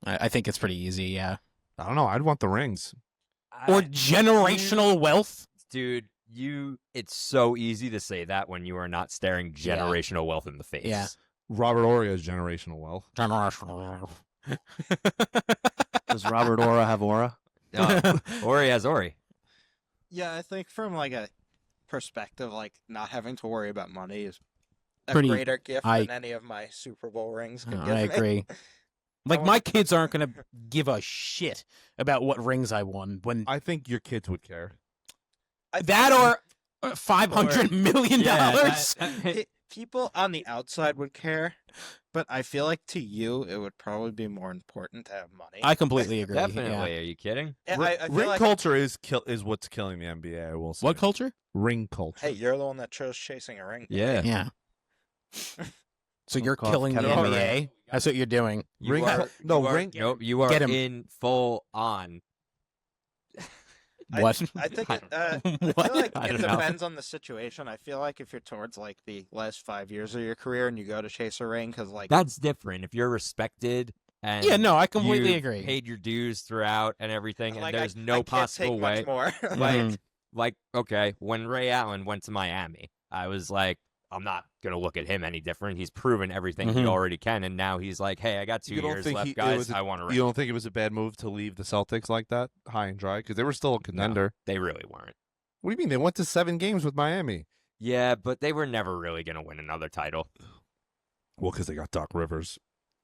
I think it's pretty easy, yeah. I don't know. I'd want the rings. Or generational wealth. Dude, it's so easy to say that when you are not staring Yeah. generational wealth in the face. Yeah. Robert Horry has generational wealth. Generational wealth. Does Robert Ora have aura? Ori has Ori. Yeah, I think from like a perspective, like not having to worry about money is a Pretty- greater gift I- than any of my Super Bowl rings can give I me. agree. Like, want- my kids aren't going to give a shit about what rings I won when I think your kids would care. that or $500 million. People on the outside would care, but I feel like to you it would probably be more important to have money. I completely agree. Definitely. Yeah. Are you kidding? And Ri- I feel ring like, culture is what's killing the NBA. I will say. What culture? Ring culture. hey, you're the one that chose chasing a ring. Yeah. Yeah. So you're Cough, killing the kettle NBA? That's what you're doing. You Ring are, cul- no, you are- ring- Nope, you are Get him. in full on. What? I think I it, I feel What? like I it don't know. depends on the situation. I feel like if you're towards like the last 5 years of your career and you go to chase a ring because like That's different. If you're respected and Yeah, no, I completely you agree. paid your dues throughout and everything, and like, there's I no can't possible take way. much more. Mhm. Like, okay, when Ray Allen went to Miami, I was like, I'm not gonna look at him any different. He's proven everything he Mhm. already can, and now he's like, hey, I got 2 You don't years think left, it guys. was a- I want to. You don't think it was a bad move to leave the Celtics like that, high and dry? Because they were still a contender. They really weren't. What do you mean? They went to 7 games with Miami. Yeah, but they were never really gonna win another title. Well, because they got Doc Rivers.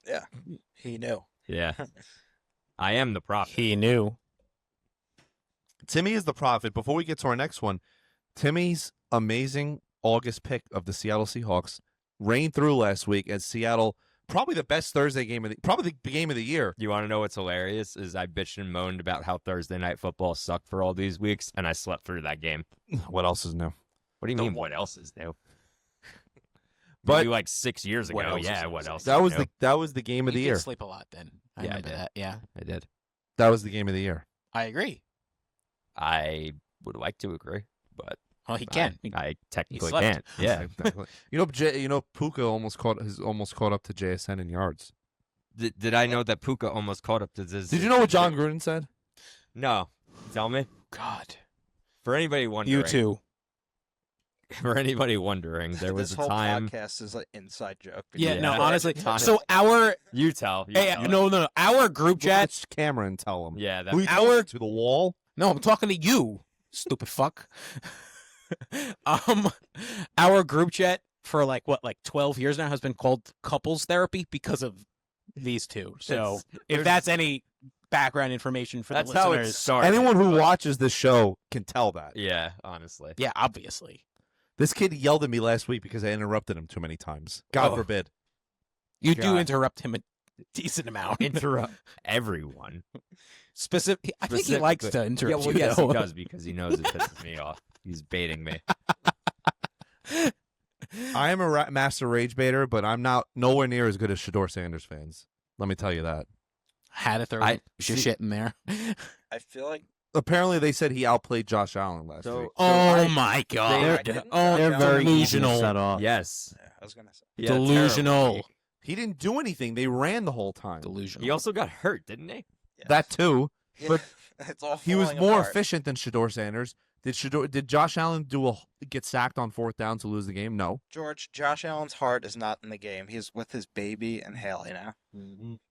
Yeah, he knew. Yeah, I am the prophet. He knew. Timmy is the prophet. Before we get to our next one, Timmy's amazing August pick of the Seattle Seahawks reigned through last week as Seattle, probably the best Thursday game of probably the game of the year. You want to know what's hilarious? Is I bitched and moaned about how Thursday night football sucked for all these weeks, and I slept through that game. What else is new? What do you mean? What else is new? But- Maybe like 6 years What ago. else is Yeah, new? what else? That is was new? the game of the You year. did sleep a lot then. I Yeah, I remember did. that. Yeah. I did. That was the game of the year. I agree. I would like to agree, but Well, he can. I technically slept. can't. Yeah. Exactly. you know, Puka almost caught up to JSN in yards. Did I know that Puka almost caught up to this? Did you know what John Gruden said? No. Tell me. God. For anybody wondering. You too. For anybody wondering, there was this a whole time. podcast is an inside joke. Yeah, Yeah. no, honestly. Time. So our You tell. You hey, tell. no, our group chat. Watch camera and tell him. Yeah. Who you That, talking to the wall? No, I'm talking to you, stupid fuck. Our group chat for like 12 years now has been called couples therapy because of these two. So if there's- that's any background information for that's the how it listeners, started. Anyone who but- watches this show can tell that. Yeah, honestly. yeah, obviously. This kid yelled at me last week because I interrupted him too many times. God Oh. forbid. You do God. interrupt him a decent amount. Interrupt everyone. Specific. I think he likes to Yeah, interrupt well, you. yes, though. he does because he knows it pisses me off. He's baiting me. I am a master rage baiter, but I'm not nowhere near as good as Shedeur Sanders fans. Let me tell you that. Had to throw I- some see- shit in there. I feel like Apparently, they said he outplayed Josh Allen last week. Oh my god! They're- Oh, They're very easy to delusional. set off. Yes. yeah, I was gonna say. Yeah, Delusional. terrible. He didn't do anything. They ran the whole time. Delusional. He also got hurt, didn't he? Yes. That too. Yeah. but- It's all He was falling more apart. efficient than Shedeur Sanders. Did Josh Allen get sacked on 4th down to lose the game? No. Josh Allen's heart is not in the game. He's with his baby and Haley now.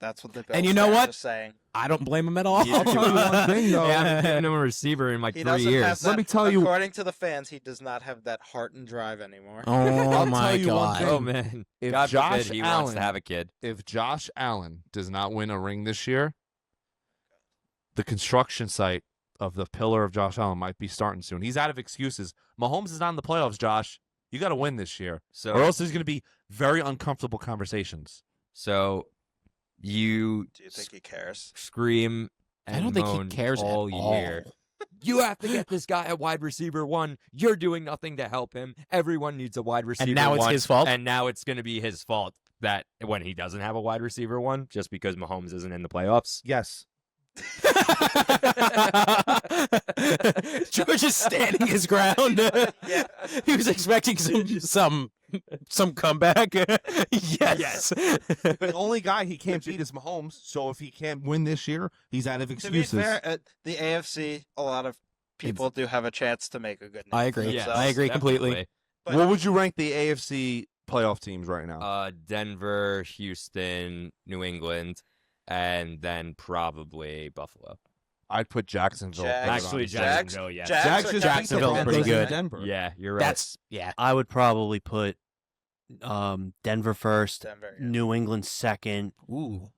That's what the Bills And you know fans what? are saying. I don't blame him at all. I'll tell you one thing, though. Yeah. I haven't given him a receiver in like He 3 doesn't years. have that, Let me tell you- according to the fans, he does not have that heart and drive anymore. Oh I'll my tell you one god. thing. Oh man! If God Josh forbid he wants Allen- to have a kid. If Josh Allen does not win a ring this year, the construction site of the pillar of Josh Allen might be starting soon. He's out of excuses. Mahomes is not in the playoffs, Josh. You got to win this year, So, or else there's going to be very uncomfortable conversations. so you Do you think he cares? scream and I don't think he moan cares all at all. year. You have to get this guy at wide receiver 1. You're doing nothing to help him. Everyone needs a wide receiver And now it's 1, his fault. And now it's going to be his fault that when he doesn't have a wide receiver 1, just because Mahomes isn't in the playoffs. Yes. George is standing his ground. Yeah. He was expecting some comeback. Yes. The only guy he can't beat is Mahomes. So if he can't win this year, he's out of To be excuses. fair, the AFC, a lot of people do have a chance to make a good name. I for agree. Yes, themselves. I agree completely. definitely. But- What would you rank the AFC playoff teams right now? Denver, Houston, New England, and then probably Buffalo. I'd put Jacksonville. Jags. right Actually, on. Jacksonville, yes. Jags are Jacksonville's Broncos pretty good. in Denver. Yeah, you're right. That's yeah. I would probably put Denver first, Denver. Yeah. New England second, Ooh.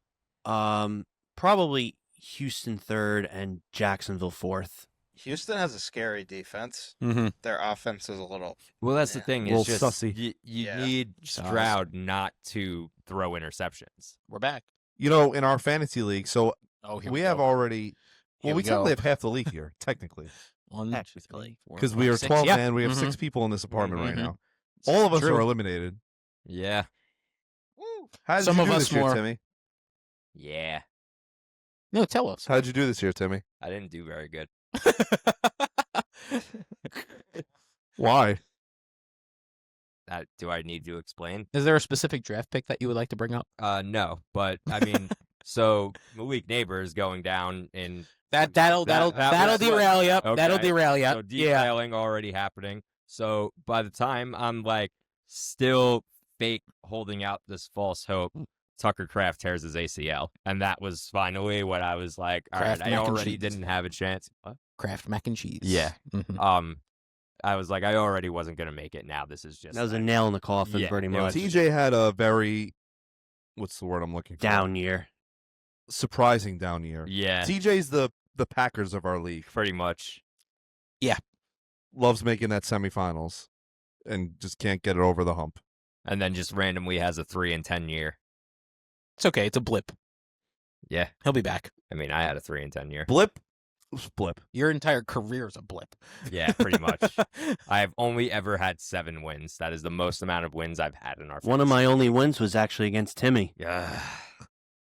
probably Houston third, and Jacksonville fourth. Houston has a scary defense. Mm-hmm. Their offense is a little. Well, that's the Yeah. thing. Little It's just sussy. you Yeah. need Sus. Stroud not to throw interceptions. We're back. You know, in our fantasy league, so Oh, here we have go. already. Well, Here we we go. technically have half the league here, technically, One, Technically. 2, 3, 4, because we 5, are 6. 12 Yeah. man. We have Mhm. 6 people in this apartment right Mhm. now. All of us True. are eliminated. Yeah. How did Some you of do us this year, more. Timmy? Yeah. No, tell us. How did you do this year, Timmy? I didn't do very good. Why? Do I need to explain? Is there a specific draft pick that you would like to bring up? No, but I mean, so Malik Neighbor is going down in That'll that was derail you. what- That'll okay. derail you. so Yeah. derailing already happening. So by the time I'm like still fake holding out this false hope, Tucker Kraft tears his ACL, and that was finally when I was like, all right, Kraft I mac and already cheese. didn't have a chance. What? Kraft mac and cheese. Yeah. Mhm. I was like, I already wasn't gonna make it. Now this is just That was a like- nail in the coffin, Yeah, pretty it much. was- TJ had a very, what's the word I'm looking for? Down year. Surprising down year. yeah, TJ's the Packers of our league. pretty much. Loves making that semifinals, and just can't get it over the hump. And then just randomly has a 3-10 year. It's okay. It's a blip. Yeah, He'll be back. I mean, I had a 3-10 year. Blip. Your entire career is a blip. Yeah, pretty much. I have only ever had 7 wins. That is the most amount of wins I've had in our. One of my only wins was actually against Timmy. Yeah.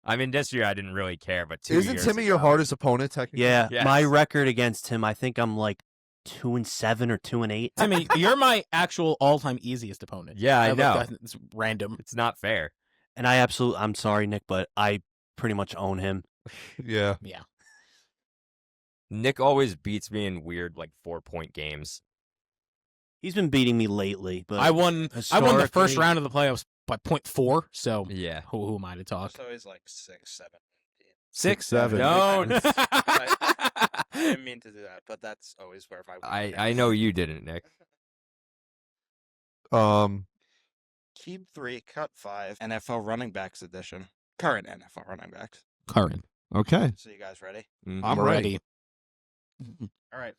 I mean, this year I didn't really care, but 2 Isn't years Timmy your ago- hardest opponent? Technically. Yeah, Yes. my record against him, I think I'm like 2-7 or 2-8. I mean, you're my actual all-time easiest opponent. Yeah, I looked know. at it, it's random. It's not fair. And I'm sorry, Nick, but I pretty much own him. Yeah. Yeah. Nick always beats me in weird, like 4-point games. He's been beating me lately, but I won the first historically- round of the playoffs by 0.4. So Yeah. who am I to talk? It's always like 6, 7. 6, 7. No. I didn't mean to do that, but that's always where my. I know you didn't, Nick. Keep 3, cut 5. NFL running backs edition. Current NFL running backs. Current. Okay. So you guys ready? Mhm. I'm We're ready. All right.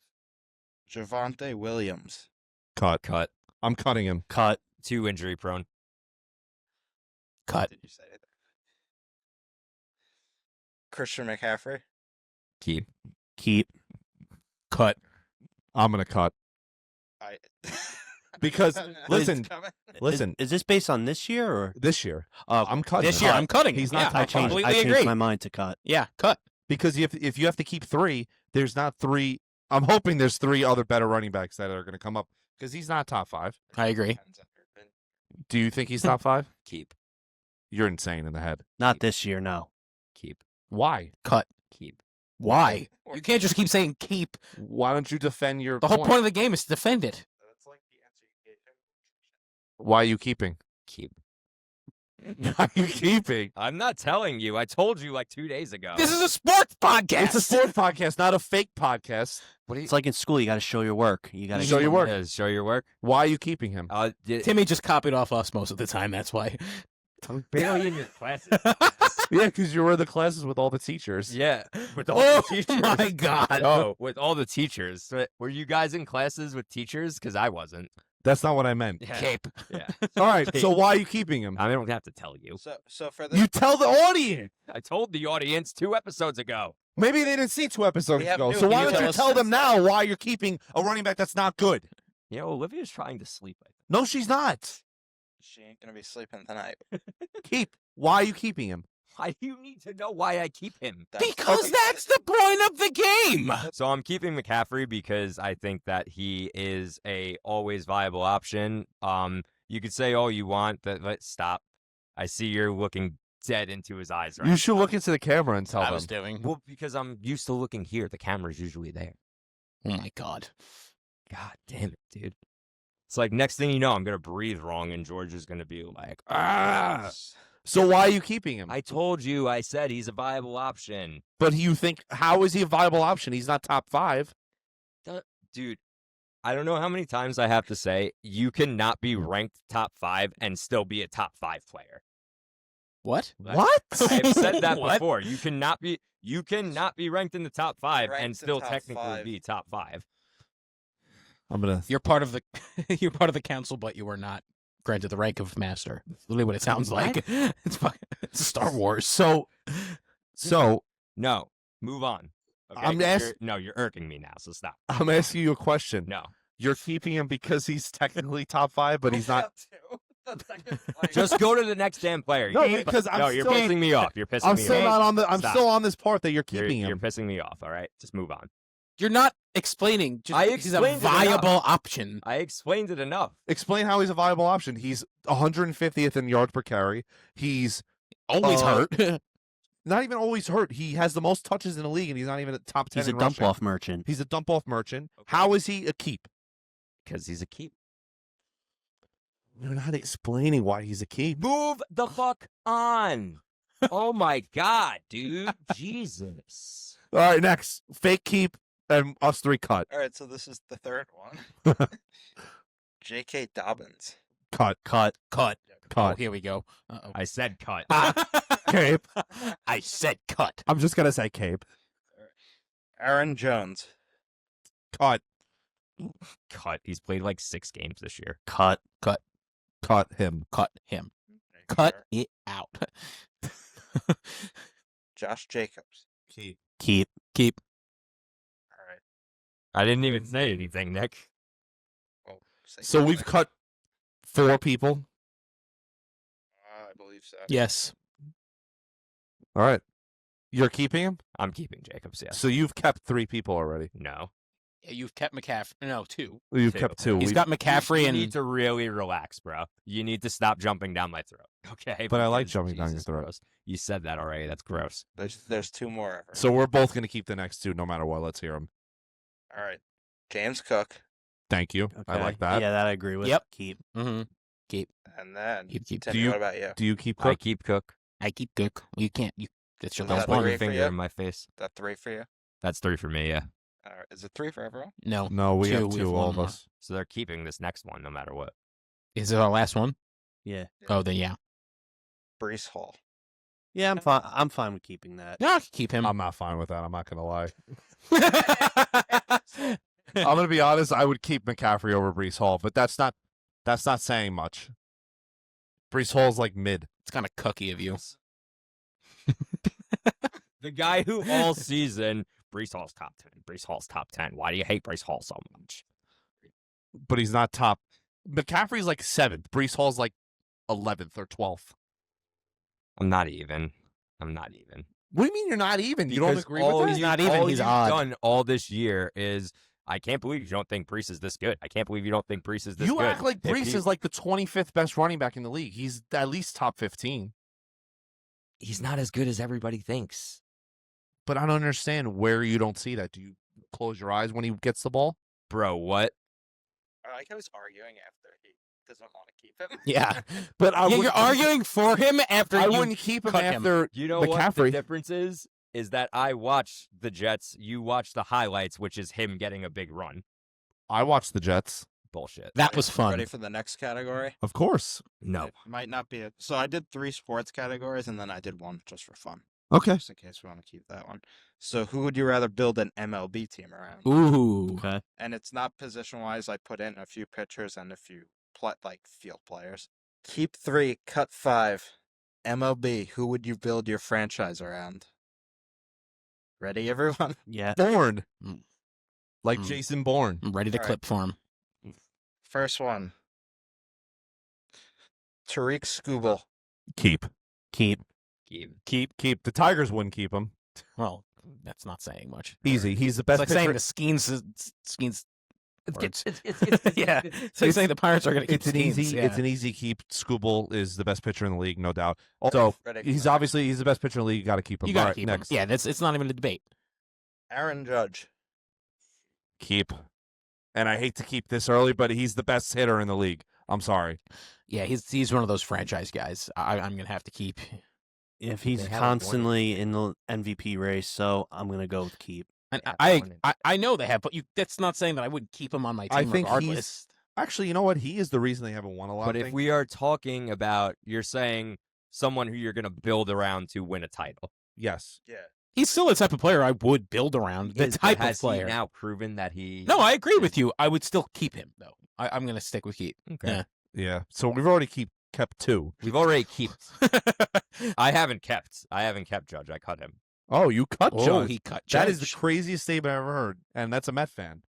Javonte Williams. Cut. Cut. I'm cutting him. cut. Too injury prone. Cut. Did you say it? Christian McCaffrey. Keep. Keep. Cut. I'm gonna cut. I. Because, It's listen, coming. Listen, Is this based on this year or? this year Oh, I'm cutting. This him. year, I'm cutting. He's him. not Yeah, I top five. completely I changed agree. my mind to cut. Yeah, cut. Because if you have to keep 3, there's not 3. I'm hoping there's 3 other better running backs that are going to come up because he's not top 5. I agree. Do you think he's top 5? Keep. You're insane in the head. Not this year, no. Keep. Why? Cut. Keep. Why? You can't just keep saying keep. Why don't you defend your The whole point of the game is to defend it. Why are you keeping? Keep. Why are you keeping? I'm not telling you. I told you like 2 days ago. This is a sports podcast. It's a sports podcast, not a fake podcast. What are you? It's like in school, you got to show your work. You got to Show your work. Yeah, show your work. Why are you keeping him? Timmy just copied off us most of the time. That's why. I'm barely in your classes. Yeah, because you were in the classes with all the teachers. Yeah, with all Oh the teachers. my God. Oh, with all the teachers. Were you guys in classes with teachers? Because I wasn't. That's not what I meant. Yeah. Cape. Yeah. All right, so why are you keeping him? I don't have to tell you. So for this, You tell the audience. I told the audience 2 episodes ago. Maybe they didn't see 2 episodes We have ago. new- So why Can you don't you tell tell us- them now why you're keeping a running back that's not good? You know, Olivia's trying to sleep. I think. No, she's not. she ain't gonna be sleeping tonight. Keep. Why are you keeping him? Why do you need to know why I keep him? Because that's the point of the game. So I'm keeping McCaffrey because I think that he is a always viable option. You could say all you want, but let's stop. I see you're looking dead into his eyes right You should look into the camera and tell I them. was doing. Well, because I'm used to looking here. The camera's usually there. Oh my God. God damn it, dude. It's like next thing you know, I'm gonna breathe wrong, and George is gonna be like, "Ah!" So why are you keeping him? I told you. I said he's a viable option, But you think, how is he a viable option? He's not top 5. dude. I don't know how many times I have to say you cannot be ranked top 5 and still be a top 5 player. What? What? I've said that What? before. You cannot be ranked in the top 5 Ranked and in still top technically 5. be top 5. I'm gonna. You're part of the you're part of the council, but you are not granted the rank of master. That's literally what it sounds like. It's fucking it's Star Wars. So No, move on. Okay? I'm you're irking me now, so stop. I'm asking you a question. No. You're keeping him because he's technically top 5, but he's not. Just go to the next damn player. No, You're- because I'm no, you're still- pissing me off. You're pissing I'm me still off. not on the. I'm Stop. still on this part that you're You're, keeping you're him. pissing me off. All right, just move on. You're not explaining. Just I he's a explained it enough. viable option. I explained it enough. Explain how he's a viable option. He's 150th in yards per carry. He's Always hurt. not even always hurt. He has the most touches in the league, and he's not even a top 10. He's a in dump rushing. off merchant. He's a dump off merchant. Okay. How is he a keep? Because he's a keep. You're not explaining why he's a keep. Move the fuck on. Oh my god, dude. Jesus. All right, next fake keep and us 3 cut. All right, so this is the third one. J.K. Dobbins. Cut. Oh, Cut. here we go. Uh-oh. I said cut. Cape. I said cut. I'm just gonna say Cape. Aaron Jones. Cut. Cut. He's played like 6 games this year. Cut. Cut him. Cut him. Cut it out. Josh Jacobs. Keep. Keep. Keep. All right. I didn't even say anything, Nick. Well, say So something. we've cut 4 people. I believe so. Yes. All right. You're keeping him? I'm keeping Jacobs, yes. So you've kept 3 people already. No. You've kept McCaffrey. No, 2. You've 2. kept 2. He's We- got McCaffrey you and need to really relax, bro. You need to stop jumping down my throat. Okay? But I like Because jumping down your Jesus throat. gross. You said that already. That's gross. There's 2 more. So we're both going to keep the next 2 no matter what. Let's hear them. All right. James Cook. Thank you. I Okay. like that. Yeah, that I agree with. Yep. Keep. mm-hmm. And then, Keep. Timmy, you- what about you? Do you keep I Cook? keep Cook. I keep Cook. You can't. That's your Is that last Don't put one. three your for finger you? in my face. Is that 3 for you? That's 3 for me, yeah. All right. Is it 3 for everyone? No. No, we 2. have We 2, have all one of more. us. So they're keeping this next one no matter what. Is it our last one? Yeah. Oh, then yeah. Brees Hall. Yeah, I'm fine. I'm fine with keeping that. No, I can keep him. I'm not fine with that. I'm not going to lie. I'm going to be honest. I would keep McCaffrey over Brees Hall, but that's not saying much. Brees Hall's like mid. It's kind of cookie of you. The guy who all season, Brees Hall's top 10. Brees Hall's top 10. Why do you hate Brees Hall so much? But he's not top. McCaffrey's like 7th. Brees Hall's like 11th or 12th. I'm not even. What do you mean you're not even? You don't Because agree all with that? He's not even, all he's you've odd. done all this year is, I can't believe you don't think Brees is this good. I can't believe you don't think Brees is this You good. act like If Brees he- is like the 25th best running back in the league. He's at least top 15. He's not as good as everybody thinks. But I don't understand where you don't see that. Do you close your eyes when he gets the ball? Bro, what? I like how he's arguing after he doesn't want to keep him. Yeah. But I Yeah, would, you're arguing for him after I you wouldn't keep him cut him. after You know what the McCaffrey. difference is? Is that I watch the Jets, you watch the highlights, which is him getting a big run. I watched the Jets. Bullshit. That was fun. Ready for the next category? Of course. No. It might not be so I did 3 sports categories and then I did one just for fun. Okay. Just in case we want to keep that one. So who would you rather build an MLB team around? Ooh. Okay. And it's not position wise. I put in a few pitchers and a few field players. Keep 3, cut 5. MLB. Who would you build your franchise around? Ready, everyone? Yeah. Bourne. Mm. Like Mm. Jason Bourne. I'm ready to All right. clip for him. First one. Tariq Skubal. Keep. Keep. Keep. The Tigers wouldn't keep him. Well, that's not saying much. Easy. He's the It's best like saying pitcher. the Skeens. Words. It's Yeah. So you're saying the Pirates are going to keep It's an Skeens. easy. Yeah. It's an easy keep. Skubal is the best pitcher in the league, no doubt. Also, Ready for he's the obviously he's the best pitcher in the league. You got to keep him. You got All to right, keep next. him. Yeah, it's not even a debate. Aaron Judge. Keep. And I hate to keep this early, but he's the best hitter in the league. I'm sorry. Yeah, he's one of those franchise guys. I'm going to have to keep. If he's They haven't won it. constantly in the MVP race, so I'm gonna go with keep. And Yeah, I know they have, but that's not saying that I wouldn't keep him on my team I think regardless. Actually, you know what? He is the reason they haven't won a lot. But I if think. we are talking about, you're saying someone who you're going to build around to win a title. Yes. Yeah. He's still the type of player I would build around. The But type of has he player. now proven that he... No, I agree with you. I would still keep him though. I'm going to stick with keep. Okay. Yeah. Yeah. So we've already kept 2. We've already kept. I haven't kept Judge. I cut him. Oh, you cut Oh, Judge. he cut That is the Judge. craziest statement I ever heard, and that's a Met fan.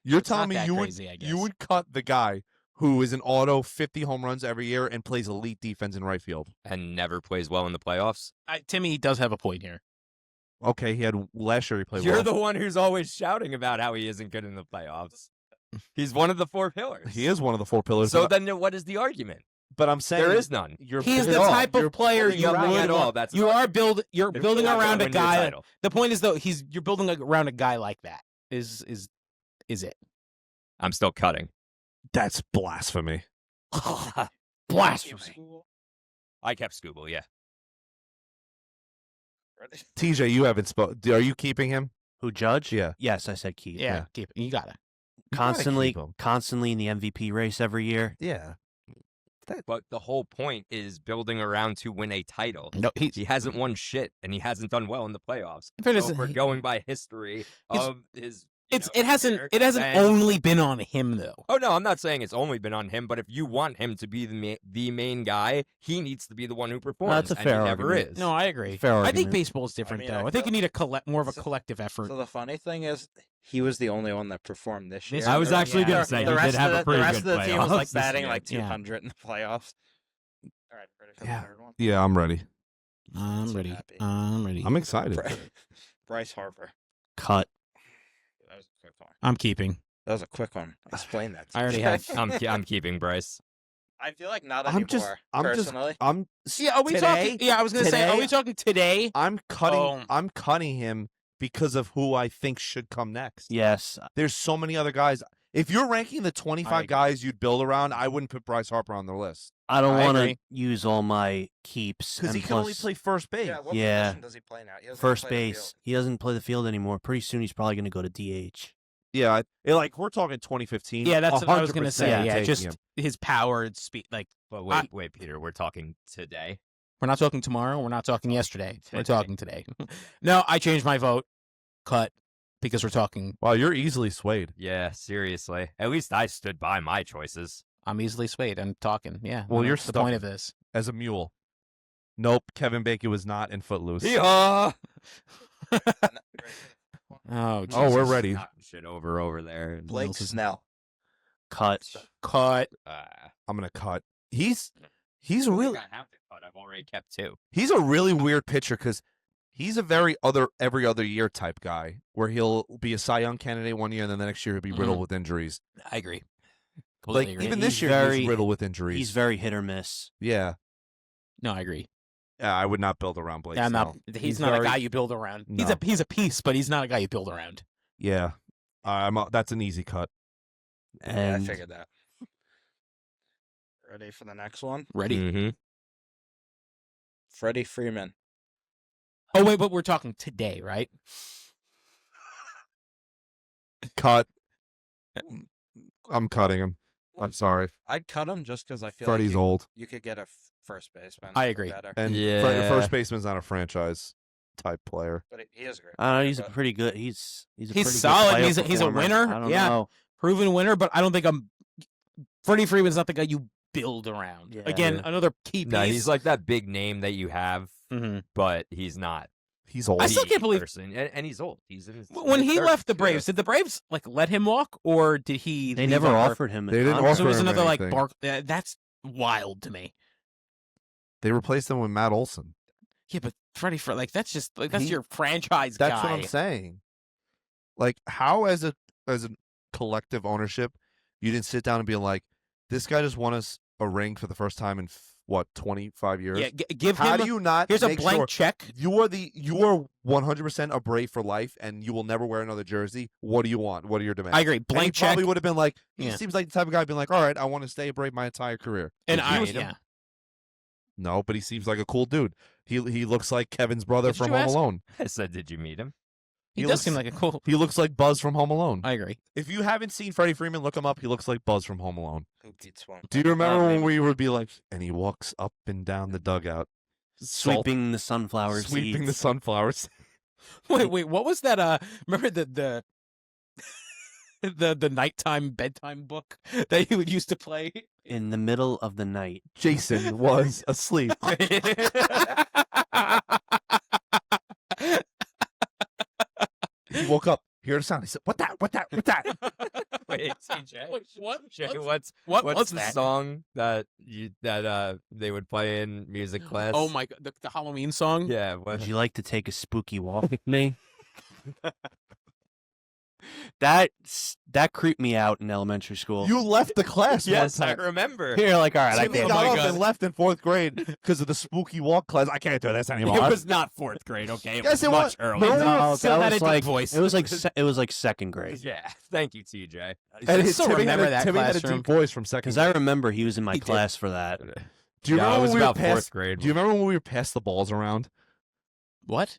You're It's telling not me that you crazy, I would guess. you would cut the guy who is an auto 50 home runs every year and plays elite defense in right field? And never plays well in the playoffs. Timmy does have a point here. Okay, he had last year he played You're well. the one who's always shouting about how he isn't good in the playoffs. He's one of the 4 pillars. He is one of the 4 pillars. So but, then what is the argument? but I'm saying There is none. You're He is the pissed off. type You're of player pulling you around would at all. That's you not- are building If building you're not around gonna a win me guy. title. The point is though you're building around a guy like that. Is it? I'm still cutting. That's blasphemy. Blasphemy. I kept Scooble, yeah. Ready? TJ, you haven't spoken. Are you keeping him? Who Judge? Yeah. Yes, I said keep. Yeah, keep it. You got it. Constantly, keep him. constantly in the MVP race every year. Yeah. But the whole point is building around to win a title. No, He hasn't won shit, and he hasn't done well in the playoffs. fairness, So if we're going by history of his... it hasn't then- only been on him though. Oh, no, I'm not saying it's only been on him, but if you want him to be the main guy, he needs to be the one who performs, That's a and fair he never argument. is. No, I agree. Fair I think argument. baseball is different I mean, though. I I think you feel- need more of a So- collective effort. So the funny thing is, he was the only one that performed this year. This I was The- actually gonna say, the he rest did have of a the, pretty the rest good of the team was like playoffs this batting year. like Yeah. 200 in the playoffs. All right, ready for Yeah. the third one? Yeah, I'm ready. I'm So ready. happy. I'm ready. I'm excited. Bryce Harper. Cut. That was a quick one. I'm keeping. That was a quick one. Explain that. I already TJ. have. I'm keeping Bryce. I feel like not I'm anymore. just- I'm just- personally. I'm Yeah, are we Today- talking? Yeah, I was gonna say, are today- we talking today? I'm cutting Oh. I'm cutting him because of who I think should come next. Yes. There's so many other guys. If you're ranking the 25 agree. guys you'd build around, I wouldn't put Bryce Harper on the list I don't I want to agree. use all my keeps. because and he can only plus play first base. Yeah, what Yeah. position does he play now? He doesn't first play the base. field. He doesn't play the field anymore. Pretty soon he's probably going to go to DH. Yeah, like we're talking 2015. Yeah, that's what I was gonna 100% say. Yeah, taking just him. his power and speed. Like But I- wait, Peter, we're talking today. we're not talking tomorrow. We're not talking yesterday. We're Today. talking today. No, I changed my vote. Cut because we're talking. Wow, you're easily swayed. Yeah, seriously. At least I stood by my choices. I'm easily swayed. I'm talking. Yeah. Well, you're that's the point stuck. of this. As a mule. Nope, Kevin Bacon was not in Footloose. Yeehaw! Oh, Oh, we're Jesus. ready. Knocking shit over there. Blake else is- Snell. Cut. Cut. I'm gonna cut. He's a Really? really I have to cut. I've already kept 2. he's a really weird pitcher because he's a very every other year type guy where he'll be a Cy Young candidate one year and then the next year he'll be riddled with injuries. I agree. Like Completely agree. even He's this year very- he's riddled with injuries. He's very hit or miss. yeah. No, I agree. I would not build around Blake Yeah, Snell. he's not a guy you build around. No. He's a piece, but he's not a guy you build around. Yeah, that's an easy cut. Yeah, I And figured that. Ready for the next one? Ready? Mm-hmm. Freddie Freeman. Oh wait, but we're talking today, right? Cut. I'm cutting him. I'm sorry. I'd cut him just because I feel Freddie's like old, you could get a first baseman. I agree. Better. and Yeah. first baseman's not a franchise type player. But he is great. I don't know, he's a But pretty good. He's a pretty good solid. playoff He's a performer. winner. I don't Yeah. know. Proven winner, but I don't think Freddie Freeman's not the guy you build around. Yeah. Again, Yeah. another key piece. No, he's like that big name that you have, Mhm. but he's not. He's old. I still the can't believe- person. And he's old. He's in his When he mid-30s, left the yeah. Braves, did the Braves like let him walk, or did he? They leave never on purpose? offered him. a They didn't contract. So it was offer him another like anything. bark. That's wild to me. They replaced him with Matt Olson. Yeah, but Freddie, like that's just like that's He- your franchise That's guy. what I'm saying. Like, how as a collective ownership, you didn't sit down and be like, this guy just won us a ring for the first time in 25 years. Yeah, give How him. do you not? Here's a make blank sure check. you are 100% a Brave for life, and you will never wear another jersey. What do you want? What are your demands? I agree. And he Blank check. probably would have been like, he Yeah. seems like the type of guy being like, all right, I want to stay a Brave my entire career. And Would you? I, hate him? yeah. No, but he seems like a cool dude. He looks like Kevin's brother What did from you Home ask? Alone. I said, did you meet him? He, He does looks- seem like a cool. He looks like Buzz from Home Alone. I agree. If you haven't seen Freddie Freeman, look him up. He looks like Buzz from Home Alone. Who beats one? Do you remember when maybe. we would be like, and he walks up and down the dugout, Sweeping the sunflower sweeping the seeds. sunflowers? Wait, what was that? Remember the the nighttime bedtime book that you would used to play? in the middle of the night. Jason was asleep. He woke up, heard a sound. He said, "What that? What that? What that?" Wait, CJ. Wait, what? Jay, What's what's what's the that? song that they would play in music class? Oh my god, the Halloween song. Yeah, what? Would you like to take a spooky walk with me? That creeped me out in elementary school. You left the class. Yes, one I time. remember. You're like, all right, I Timmy can't. got my up God. and left in 4th grade because of the spooky walk class. I can't do this anymore. It was not 4th grade. Okay, it Yes, was it much was. earlier. No, Still that had was a deep like voice. it was like 2nd grade. Yeah, thank you, TJ. And I still remember that Timmy had a classroom. deep voice from 2nd Because grade. I remember he was in my He did. class for that. Do you Yeah, remember it was when we were about 4th past? grade. Do you remember when we were past the balls around? What?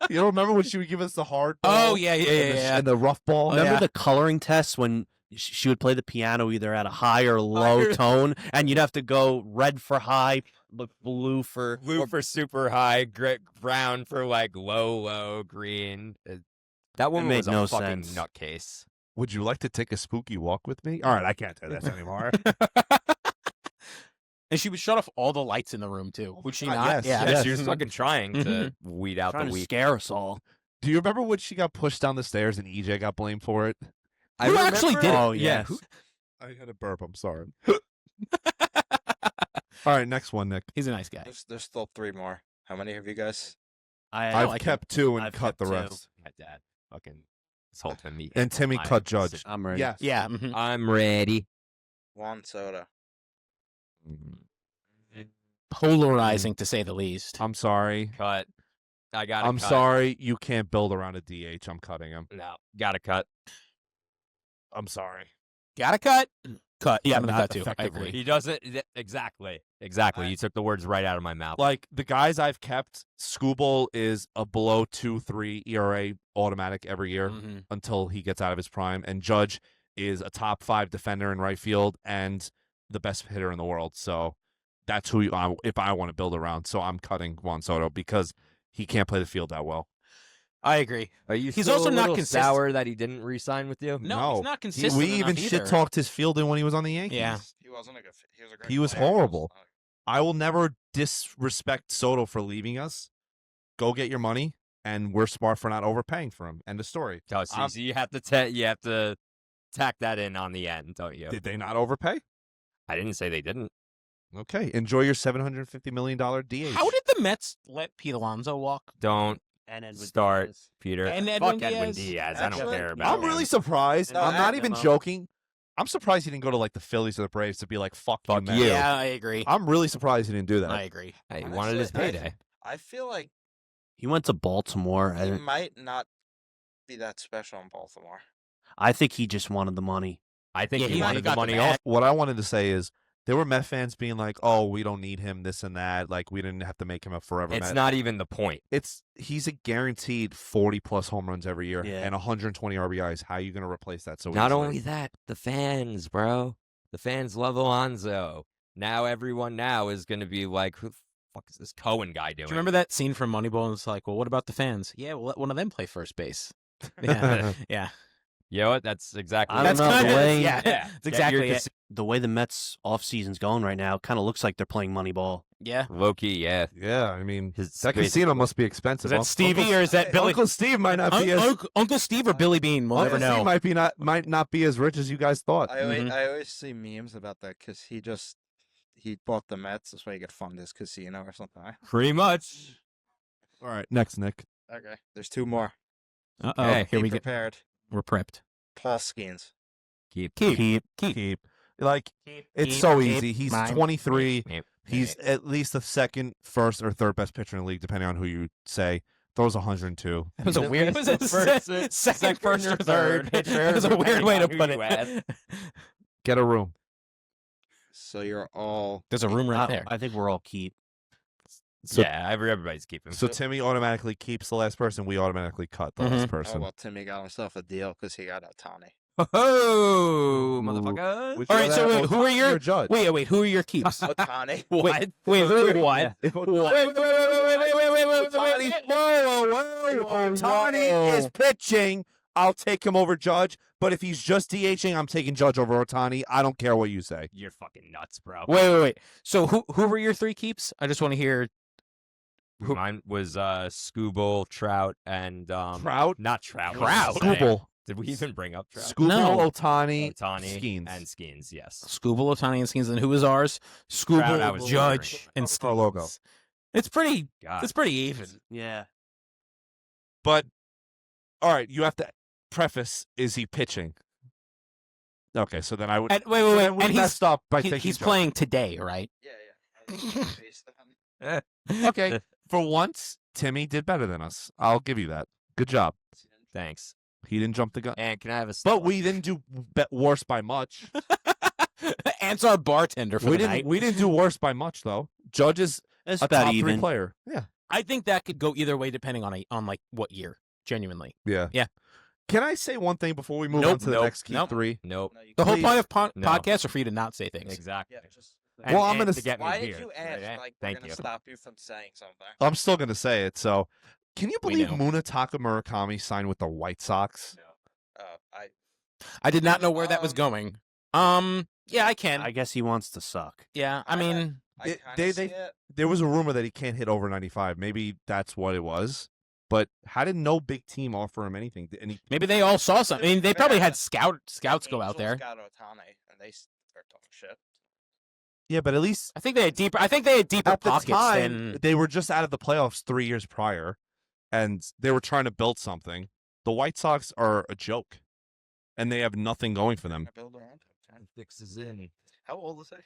You don't remember when she would give us the hard Oh ball yeah, and the, and the rough ball? Oh, Remember yeah. the coloring tests when she would play the piano either at a high or low tone, and you'd have to go red for high, blue for Blue for super high, brown for like low, green. That one made was a no fucking sense. nutcase. Would you like to take a spooky walk with me? All right, I can't do this anymore. And she would shut off all the lights in the room too. Would she God, not? yes, Yeah. Yeah, yes. she was fucking trying to Mhm. weed out trying the to weak. scare us all. Do you remember when she got pushed down the stairs and EJ got blamed for it? Who actually did it? Oh Yeah, yes. I had a burp. I'm sorry. All right, next one, Nick. He's a nice guy. There's still 3 more. How many have you guys? I've like kept 2 and I've cut kept the 2. rest. My dad fucking told him me. And Timmy cut Judge. I'm ready. Yes. Yeah. mhm. I'm ready. Juan Soda. Polarizing to say the least. I'm sorry. Cut. I got. I'm sorry. You can't build around a DH. I'm cutting him. No, gotta cut. I'm sorry. Gotta cut. Cut. Yeah, I'm But gonna not cut too. I effectively. agree. He doesn't. Exactly. You took the words right out of my mouth. Like the guys I've kept, Skubal is a below 2.3 ERA automatic every year Mhm. until he gets out of his prime, and Judge is a top 5 defender in right field and the best hitter in the world. So that's who if I want to build around. So I'm cutting Juan Soto because he can't play the field that well. I agree. Are you? He's still also a not little consistent. sour that he didn't re-sign with you. No, No. he's not consistent. We even enough shit either. talked his fielding when he was on the Yankees. Yeah. He wasn't a good fit. He was a great He was player. horrible. I will never disrespect Soto for leaving us. Go get your money, and we're smart for not overpaying for him. End of story. Oh, so you have to tack that in on the end, don't you? Did they not overpay? I didn't say they didn't. Okay, enjoy your $750 million DH. How did the Mets let Pete Alonso walk? Don't And Edwin start, Diaz. Peter. And Fuck Edwin Edwin Diaz. Diaz. I don't Actually, care about I'm him. really surprised. No, I'm not at even him. joking. I'm surprised he didn't go to like the Phillies or the Braves to be like, fuck you, Fuck man. you. Yeah, I agree. I'm really surprised he didn't do that. I agree. Hey, he wanted his Honestly, payday. I feel like He went to Baltimore, he and might not be that special in Baltimore. I think he just wanted the money. I think Yeah, he he wanted got the the money bag. off. What I wanted to say is there were Met fans being like, "Oh, we don't need him, this and that. Like we didn't have to make him a forever It's Met." not even the point. He's a guaranteed 40+ home runs every year Yeah. and 120 RBIs. How are you going to replace that? So Not easily? only that, the fans, bro. The fans love Alonso. Now everyone now is going to be like, who the fuck is this Cohen guy doing? Do you remember that scene from Moneyball? And it's like, well, what about the fans? Yeah, we'll let one of them play first base. Yeah, yeah. You know what? That's exactly I what don't That's know, kind the of way- yeah. Yeah. That's Get exactly your it. The way the Mets offseason's going right now kind of looks like they're playing Moneyball. Yeah. Low-key, yeah. Yeah, I mean, His that basically- casino must be expensive. Is that Stevie or is that Billy? Uncle Steve might not be as Uncle Steve or Billy Bean? We'll Uncle never know. Steve might not be as rich as you guys thought. I always see memes about that because he bought the Mets this way he could fund his casino or something. Pretty much. All right, next Nick. Okay, there's two more. Uh-oh. Okay. Here Be we get. prepared. We're prepped. Paul Skeens. Keep. Keep. Like it's Keep. so Keep. easy. He's Mine. 23. Keep. He's at least the second, first, or third best pitcher in the league, depending on who you say. Throws 102. That was a At weird. least Was the it first- second, first, or third? pitcher, That was a weird depending way to on who put you it. Get a room. So you're all There's a room right there. I think we're all keep. So, yeah, everybody's keeping. So Timmy automatically keeps the last person. We automatically cut the Mhm. last Oh, person. well, Timmy got himself a deal because he got Ohtani. Oh, Ooh. motherfucker. Would All you right, rather so have wait, who are Ohtani your- or Judge? Wait. Who are your keeps? Ohtani. Wait, wait, what? Ohtani is pitching. I'll take him over Judge. But if he's just DHing, I'm taking Judge over Ohtani. I don't care what you say. You're fucking nuts, bro. Wait. So who were your three keeps? I just want to hear. Mine was Scooble, Trout, and Trout? not Trout. Trout. Scooble. Did we even bring up Trout? Scooble, No. Ohtani, Ohtani Skeens. and Skeens, yes. Scooble, Ohtani, and Skeens, and who was ours? Trout, I Scooble, was Judge, wondering. and That's our logo. Skeens. It's pretty. God. It's pretty even. Yeah. But, all right, you have to preface, is he pitching? Okay, so then I would. And, wait. so then we And he's messed up by he- taking he's Judge. playing today, right? Yeah. Okay, for once, Timmy did better than us. I'll give you that. Good job. Thanks. He didn't jump the gun. And can I have a But we didn't do worse by much. Ant's our bartender for We the didn't. night. We didn't do worse by much though. Judge is It's a about top 3 even. player. Yeah. I think that could go either way depending on like what year. Genuinely, Yeah. Yeah. Can I say one thing before we move Nope, on to the nope, next key nope. 3? Nope. the whole Please. point of No. podcasts are for you to not say things. Exactly. Yeah, just. Well, I'm and gonna to get me Why here. did you ask? Right, Like, thank we're gonna you. stop you from saying something. I'm still gonna say it. So, can you We believe know. Munetaka Murakami signed with the White Sox? I did not know where that was going. Yeah, I can. I guess he wants to suck. yeah, I mean, I It- kinda they- see they- it. There was a rumor that he can't hit over 95. Maybe that's what it was. But how did no big team offer him anything? And he, maybe they all saw something. I mean, they probably had scouts go out Angels there. Got Ohtani, and they start talking shit. yeah, but at least I think they had deeper. I think they had deeper at the pockets time than. they were just out of the playoffs 3 years prior, and they were trying to build something. The White Sox are a joke, and they have nothing going for them. I build around him. Fixes in. How old is he?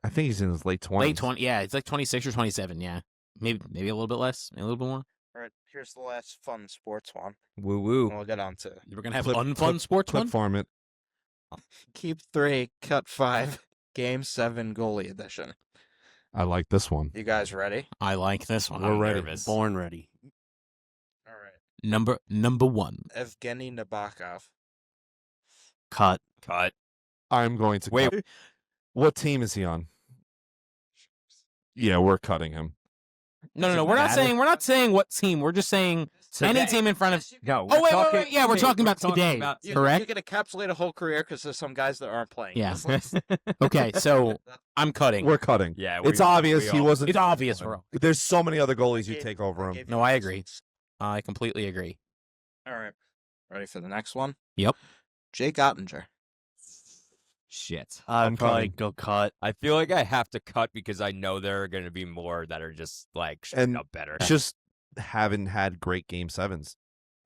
I think he's in his late 20s. Late 20, yeah, it's like 26 or 27, yeah. Maybe a little bit less, maybe a little bit more. All right, here's the last fun sports one. Woo woo. We'll get on to We're gonna have Clip- unfun clip- sports Clip one. farm it. Keep 3, cut 5, Game 7 goalie edition. I like this one. You guys ready? I like this one. We're I'm ready. nervous. Born ready. All right. Number one. Evgeny Nabokov. Cut. Cut. I'm going to Wait. cut. What team is he on? Yeah, we're cutting him. No. We're not saying what team. We're just saying any team in front of. No. Oh wait. Yeah, we're talking about today. You Correct. can encapsulate a whole career because there's some guys that aren't playing. Yeah. Okay, so I'm cutting. We're cutting. Yeah. It's obvious we he all- wasn't. It's obvious, bro. There's so many other goalies you take over him. No, I agree. I completely agree. All right. Ready for the next one? Yep. Jake Ottinger. Shit. I'm I'd probably cutting. go cut. I feel like I have to cut because I know there are going to be more that are just like straight And up better. Just haven't had great game sevens.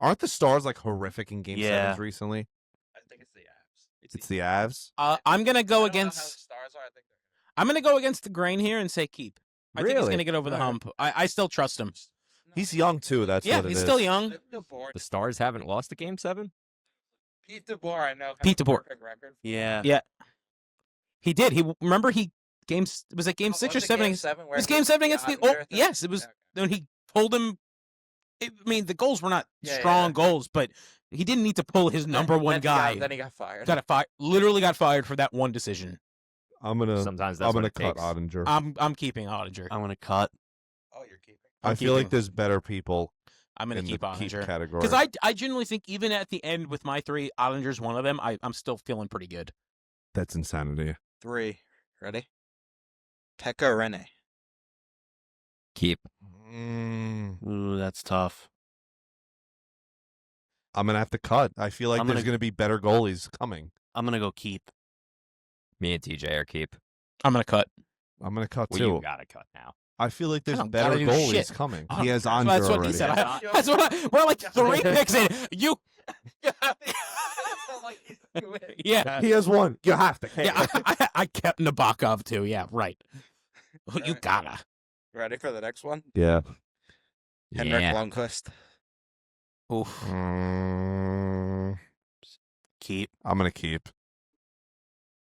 Aren't the Stars like horrific in game Yeah. sevens recently? I think it's the Avs. It's the Avs. I'm gonna go I don't know how the against. Stars are. I think I'm gonna go against the grain here and say keep. I think he's Really? gonna get over the hump. I still trust him. He's young too. That's Yeah, what it he's is. still young. The Stars haven't lost a game 7. Pete DeBoer, I know. has Pete a DeBoer. perfect record. Yeah. He did. Was it game 6 or 7? It was game 7 against the. Oh, yes, it was. Okay. When he told him. I mean, the goals were not Yeah, strong yeah. goals, but he didn't need to pull his number one guy. Then he got fired. Literally got fired for that one decision. I'm gonna Sometimes that's I'm what gonna it cut takes. Ottinger. I'm keeping Ottinger. I'm gonna cut. Oh, you're keeping. I I'm feel like keeping- there's better people I'm gonna in keep the keep Ottinger category. because I genuinely think even at the end with my 3, Ottinger's one of them. I'm still feeling pretty good. That's insanity. 3. Ready? Pekka Rinne. Keep. Ooh, that's tough. I'm gonna have to cut. I feel like I'm there's gonna- gonna be better goalies coming. I'm gonna go keep. Me and TJ are keep. I'm gonna cut. I'm gonna cut Well, too. you gotta cut now. I feel like there's don't better gotta do goalies shit. coming. Oh, He has that's Andre what already. he said. Yeah. That's what we're like 3 picks in. You, yeah, He has one. You have to. yeah. I kept Nabokov too. Yeah, right. You Alright. gotta. Ready for the next one? Yeah. Henrik Yeah. Lundqvist. Oof. Keep. I'm gonna keep.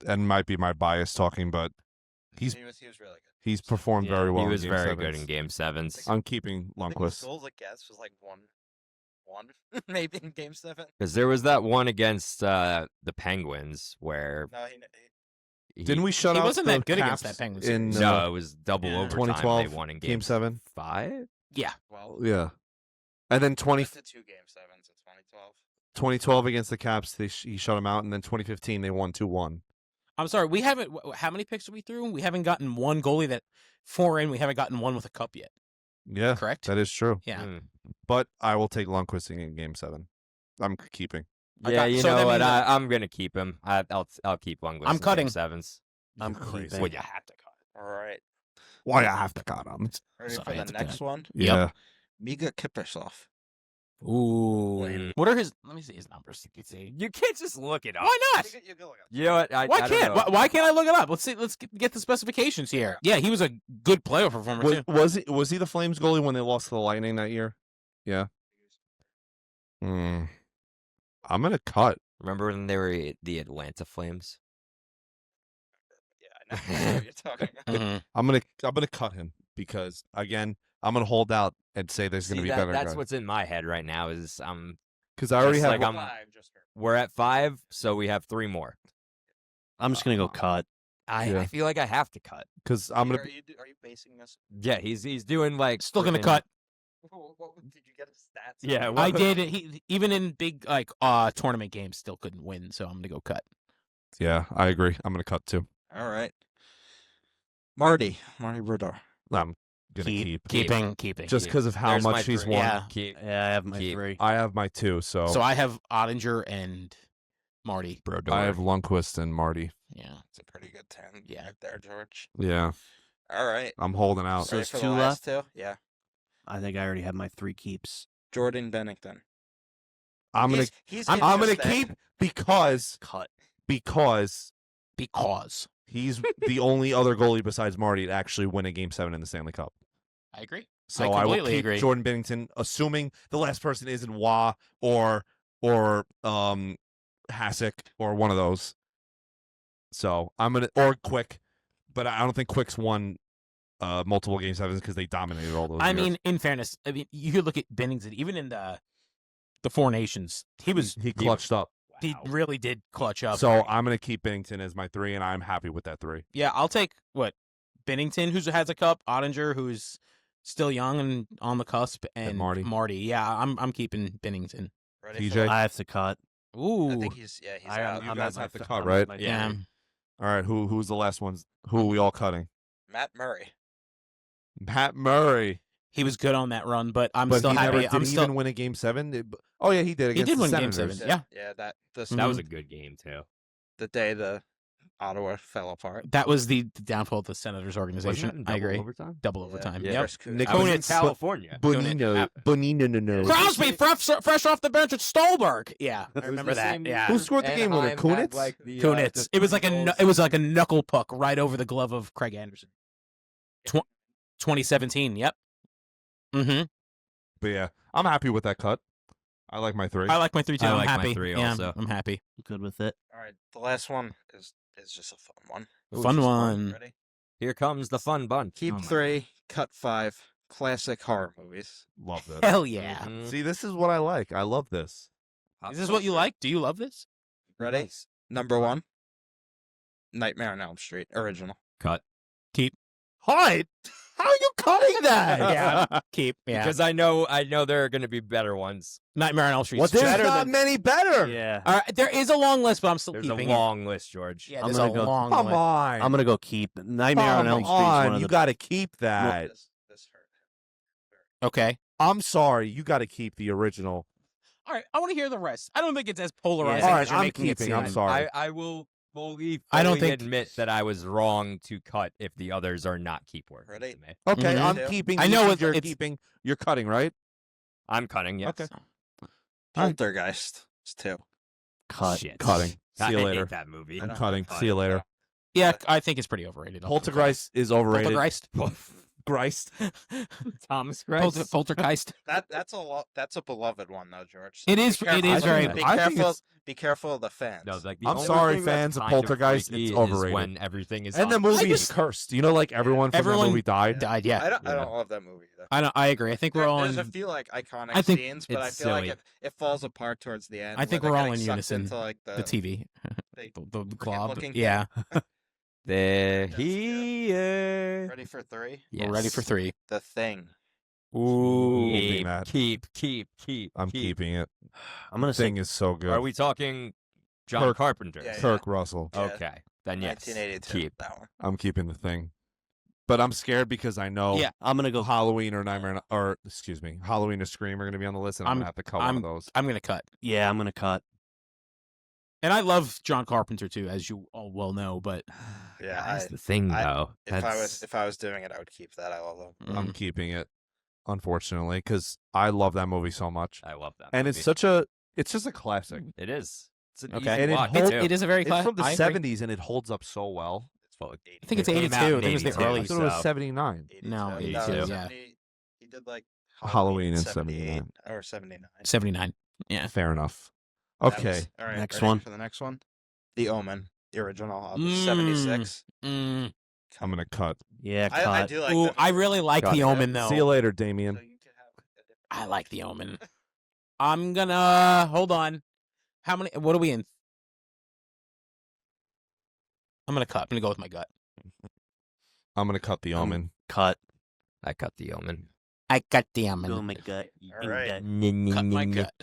And might be my bias talking, but he's He was really good. he's performed Yeah, very well. He was in game very sevens. good in game 7s. I'm keeping I think his Lundqvist. goals against was like one, maybe in game 7. Because there was that one against the Penguins where No, Didn't we shut He out wasn't the that good against Caps that Penguins in series. No, it was double Yeah. overtime. 2012 They won in game 7? 5. Yeah. well, Yeah. And then 20 to 2 game 7s in 2012. 2012 against the Caps, he shut him out, and then 2015 they won 2-1. I'm sorry. We haven't. How many picks are we through? We haven't gotten one goalie that 4 in. We haven't gotten one with a cup yet. Yeah, Correct. that is true. Yeah. Mm. But I will take Lundqvist in game 7. I'm keeping. Yeah, you so know that what? means that- I'm gonna keep him. I'll keep Lundqvist. I'm in cutting. game 7s. I'm Crazy. keeping. Well, you have to cut. All right. Why I have to cut him? Ready So for I the had to next one? Yeah. Miga Kiprusoff. Ooh. Mm. What are his? Let me see his numbers. You can see. You can't just look it up. Why not? You go look at You know what? Why I don't can't? know. Why can't I look it up? Let's see. Let's get the specifications here. Yeah, he was a good playoff performer too. Was he the Flames goalie when they lost to the Lightning that year? Yeah. I'm gonna cut. Remember when they were the Atlanta Flames? Yeah, I know what you're talking about. Mhm. I'm gonna cut him because again I'm gonna hold out and say there's gonna See, be that- better That's guys. what's in my head right now. Is Because I already just have. like I'm- Five, just for- we're at 5, so we have 3 more. I'm just gonna go cut. Yeah. I feel like I have to cut. Because I'm gonna. Are you basing this? Yeah, he's doing like Still gonna frickin- cut. Did you get his stats? Yeah, I what- did. He even in big like tournament games still couldn't win. So I'm gonna go cut. Yeah, I agree. I'm gonna cut too. All right. Marty Brodeur. I'm gonna keep. Keeping. Just because of how There's my much he's 3. won. Yeah. Keep. Yeah, I have my Keep. 3. I have my 2, so, So I have Ottinger and Marty. Brodeur. I have Lundqvist and Marty. Yeah. It's a pretty good 10. Yeah. Right there, George. Yeah, All right. I'm holding out. So Ready it's for the 2 last 2? Yeah. I think I already have my 3 keeps. Jordan Bennington. I'm gonna He's I'm gonna interesting. keep because Cut. because Because he's the only other goalie besides Marty to actually win a Game 7 in the Stanley Cup. I agree. So I I, will completely keep agree. Jordan Bennington, assuming the last person isn't Wah or Hasek or one of those. So I'm gonna or Quick, but I don't think Quick's won multiple Game 7s because they dominated all those. I years. mean, in fairness, I mean you could look at Bennington. Even in the Four Nations, he clutched up. He really did clutch up. So I'm gonna keep Bennington as my 3, and I'm happy with that 3. Yeah, I'll take Bennington, who has a cup, Ottinger, who's still young and on the cusp, and Marty. Yeah, I'm keeping Bennington. Ready for TJ? the- I have to cut. Ooh, I think he's out. You I'm guys at have to my cut, I'm right? at my yeah. 3. All right, who's the last ones? Who are we all cutting? Matt Murray. Pat Murray. He was good on that run, but I'm But still he happy. never, did I'm he still. even win a Game 7? Oh yeah, he did. He Against did the win Game Senators. 7. Yeah. Yeah, That was a good game too. the day the Ottawa fell apart. That was the downfall of the Senators Wasn't organization. that in I double agree. overtime? Double overtime. Yeah. Yep. Chris Kunitz. Nick I was in Kunitz. California. Bonino, no. Crosby, fresh off the bench at Stolberg. Yeah, I It was remember the that. same Yeah, Who scored the game winner? Anaheim had, Kunitz? like, the, Kunitz. the It was like goals. it was like a knuckle puck right over the glove of Craig Anderson. 2017. Yep. Mm-hmm. But yeah, I'm happy with that cut. I like my 3. I like my 3 too. I I'm like my happy. 3 Yeah, also. I'm happy. Good with it. All right, the last one is just a fun one. Fun just one. Ready? Here comes the fun bunch. Keep 3, cut 5. Classic horror movies. Love this. Hell yeah. Mhm. See, this is what I like. I love this. Is this what you like? Do you love this? Ready? Number 1, Nightmare on Elm Street original. Cut. Hi. How are you cutting that? Yeah. Keep. Yeah. Because I know there are going to be better ones. Nightmare on Elm Street. There's better not than. many better. Yeah. All right, there is a long list, but I'm still There's keeping a long list, George. it. Yeah, I'm there's a gonna go- long Come list. on. I'm gonna go keep Nightmare on Elm Street. Is one of You the got to keep that. This hurt. Okay. I'm sorry. You got to keep the original. All right. I want to hear the rest. I don't think it's as polarizing. All as right, you're I'm making it keeping. I'm seem. sorry. I will fully I don't think- admit that I was wrong to cut if the others are not keep words. Ready? to me. Okay, Mhm. I'm Yeah. keeping. I know you're it's- keeping. You're cutting, right? I'm cutting, yes. Okay. Poltergeist. It's 2. cut. Shit. Cutting. I See you hate later. that movie. I I'm know. cutting. Cut. See you later. Yeah, I think it's pretty overrated. Poltergeist is overrated. Poltergeist. Greist. Thomas Poltergeist. That's a beloved one though, George. It is. Be It careful- is very. think- Be I think careful. it's- Be careful of the fans. No, like the I'm only sorry, thing that's fans of kind Poltergeist, freaky it's is overrated. when everything is And the on. movie is just- cursed. You know, like everyone from Everyone- the movie died. Died. Yeah. I don't Yeah. love that movie though. I agree. I think we're all There's in. a few like iconic I think scenes, but I it's feel like silly. it falls apart towards the end. I think where we're they're all getting in sucked unison. Into, like, The TV. they- The cricket glob. looking Yeah. They're That's good. here. Ready for 3? Yes. We're ready for 3. The Thing. Ooh, Keep, Matt. keep. I'm keeping it. I'm gonna say Thing is so good. Are we talking John Kirk- Carpenter? Yeah, Kirk Russell. Yeah. Okay. Then yes. 1982. Keep. That one. I'm keeping the Thing, but I'm scared because I know Yeah. I'm gonna go. Halloween or Nightmare or excuse me, Halloween or Scream are going to be on the list, and I'm gonna have to cut one of those. I'm gonna cut. Yeah, I'm gonna cut. And I love John Carpenter too, as you all well know. But Yeah. That's the thing, I- though. If I was doing it, I would keep that. I love them. I'm keeping it, unfortunately, because I love that movie so much, I love that. and movie. it's just a classic. It is. It's an Okay. easy And it watch, holds- too. it is a very It's classic. from the I agree. 70s, and it holds up so well. It's full of- I think it's It came 82. out in I think it was the 82, early- I thought it was so- 79. 82. No, 82. Yeah. He did like Halloween in 78 79. or 79. 79. Yeah. Fair enough. That Okay, was- all right. next ready one. for the next one. The Omen, the original of Mm. 76. Mm. I'm gonna cut. Yeah, cut. I do like Ooh, that I movie. really like Got The it. Omen though. See you later, So Damien. you could have a different I like The Omen. I'm gonna hold on. How many? What are we in? I'm gonna cut. I'm gonna go with my gut. I'm gonna cut the Omen. Cut. I cut the Omen. I cut The Go Omen. my gut. All right. Cut my gut.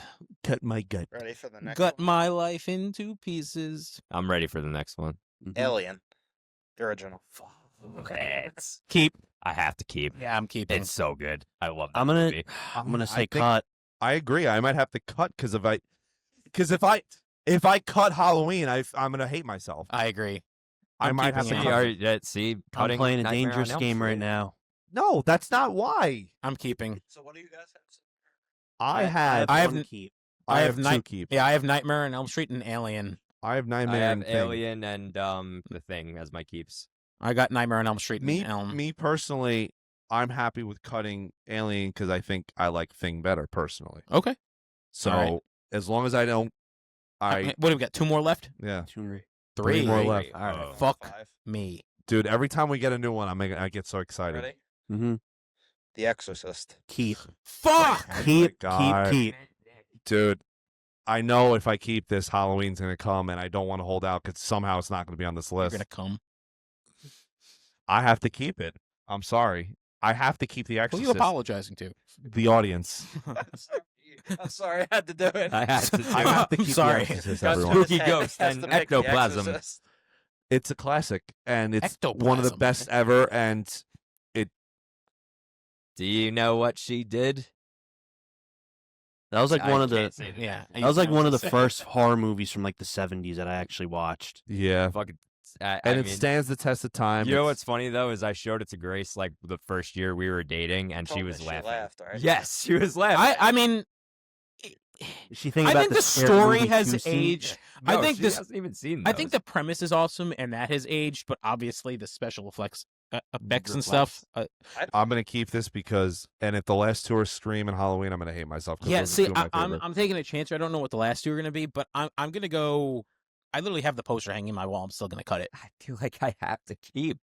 Cut my gut. Ready for the next Gut one? my life into pieces. I'm ready for the next one. Alien, the original. Keep. I have to keep. Yeah, I'm keeping. It's so good. I love that I'm gonna- movie. I'm gonna I say think- cut. I agree. I might have to cut because if I cut Halloween, I'm gonna hate myself. I agree. I I'm might have to keeping cut. it. See, I'm cutting playing a Nightmare on dangerous Elm game right Street. now. No, that's not why. I'm keeping. So what do you guys have? I have I have one keep. I have two night- keep. Yeah, I have Nightmare on Elm Street and Alien. I have I Nightmare have and Thing. Alien and The Thing as my keeps. I got Nightmare on Elm Street and Me, Elm. me personally, I'm happy with cutting Alien because I think I like Thing better personally. Okay. So Alright. as long as I don't, What do we got? 2 more left? yeah, Three. Three more left. All right. Oh. Fuck 5. me. dude. Every time we get a new one, I get so excited. Ready? Mm-hmm. The Exorcist. Keep. Fuck. Oh my Keep. God. Keep. Dude. I know if I keep this, Halloween's gonna come, and I don't want to hold out because somehow it's not gonna be on this You're list. gonna come. I have to keep it. I'm sorry. I have to keep the Who are Exorcist. you apologizing to? The audience. I'm sorry, I had to do it. I had to do I it. have to I'm keep sorry. the Exorcist, Gus everyone. put his Spooky head- ghost has and to pick The ectoplasm. Exorcist. It's a classic, and it's one of the Ectoplasm. best ever. And Do you know what she did? That was like I one of the. can't say Yeah. That was like one of the first horror movies from like the 70s that I actually watched. yeah, Fucking I and it mean, stands the test of time. you know It's- what's funny though is I showed it to Grace like the first year we were dating, and she Told me was laughing. laughed, right? Yes, she was laughing. I mean, Is she thinking I about think the Scary story Movie has 2 scene? aged. I No, think she this. hasn't even seen. I think those. the premise is awesome, and that has aged. But obviously, the special effects and Reflects. stuff. I'm gonna keep this because, and if the last two are Scream and Halloween, I'm gonna hate myself. 'Cause Yeah, those are see, two of my I'm favorites. taking a chance. I don't know what the last two are gonna be, but I'm gonna go. I literally have the poster hanging in my wall. I'm still gonna cut it. I feel like I have to keep,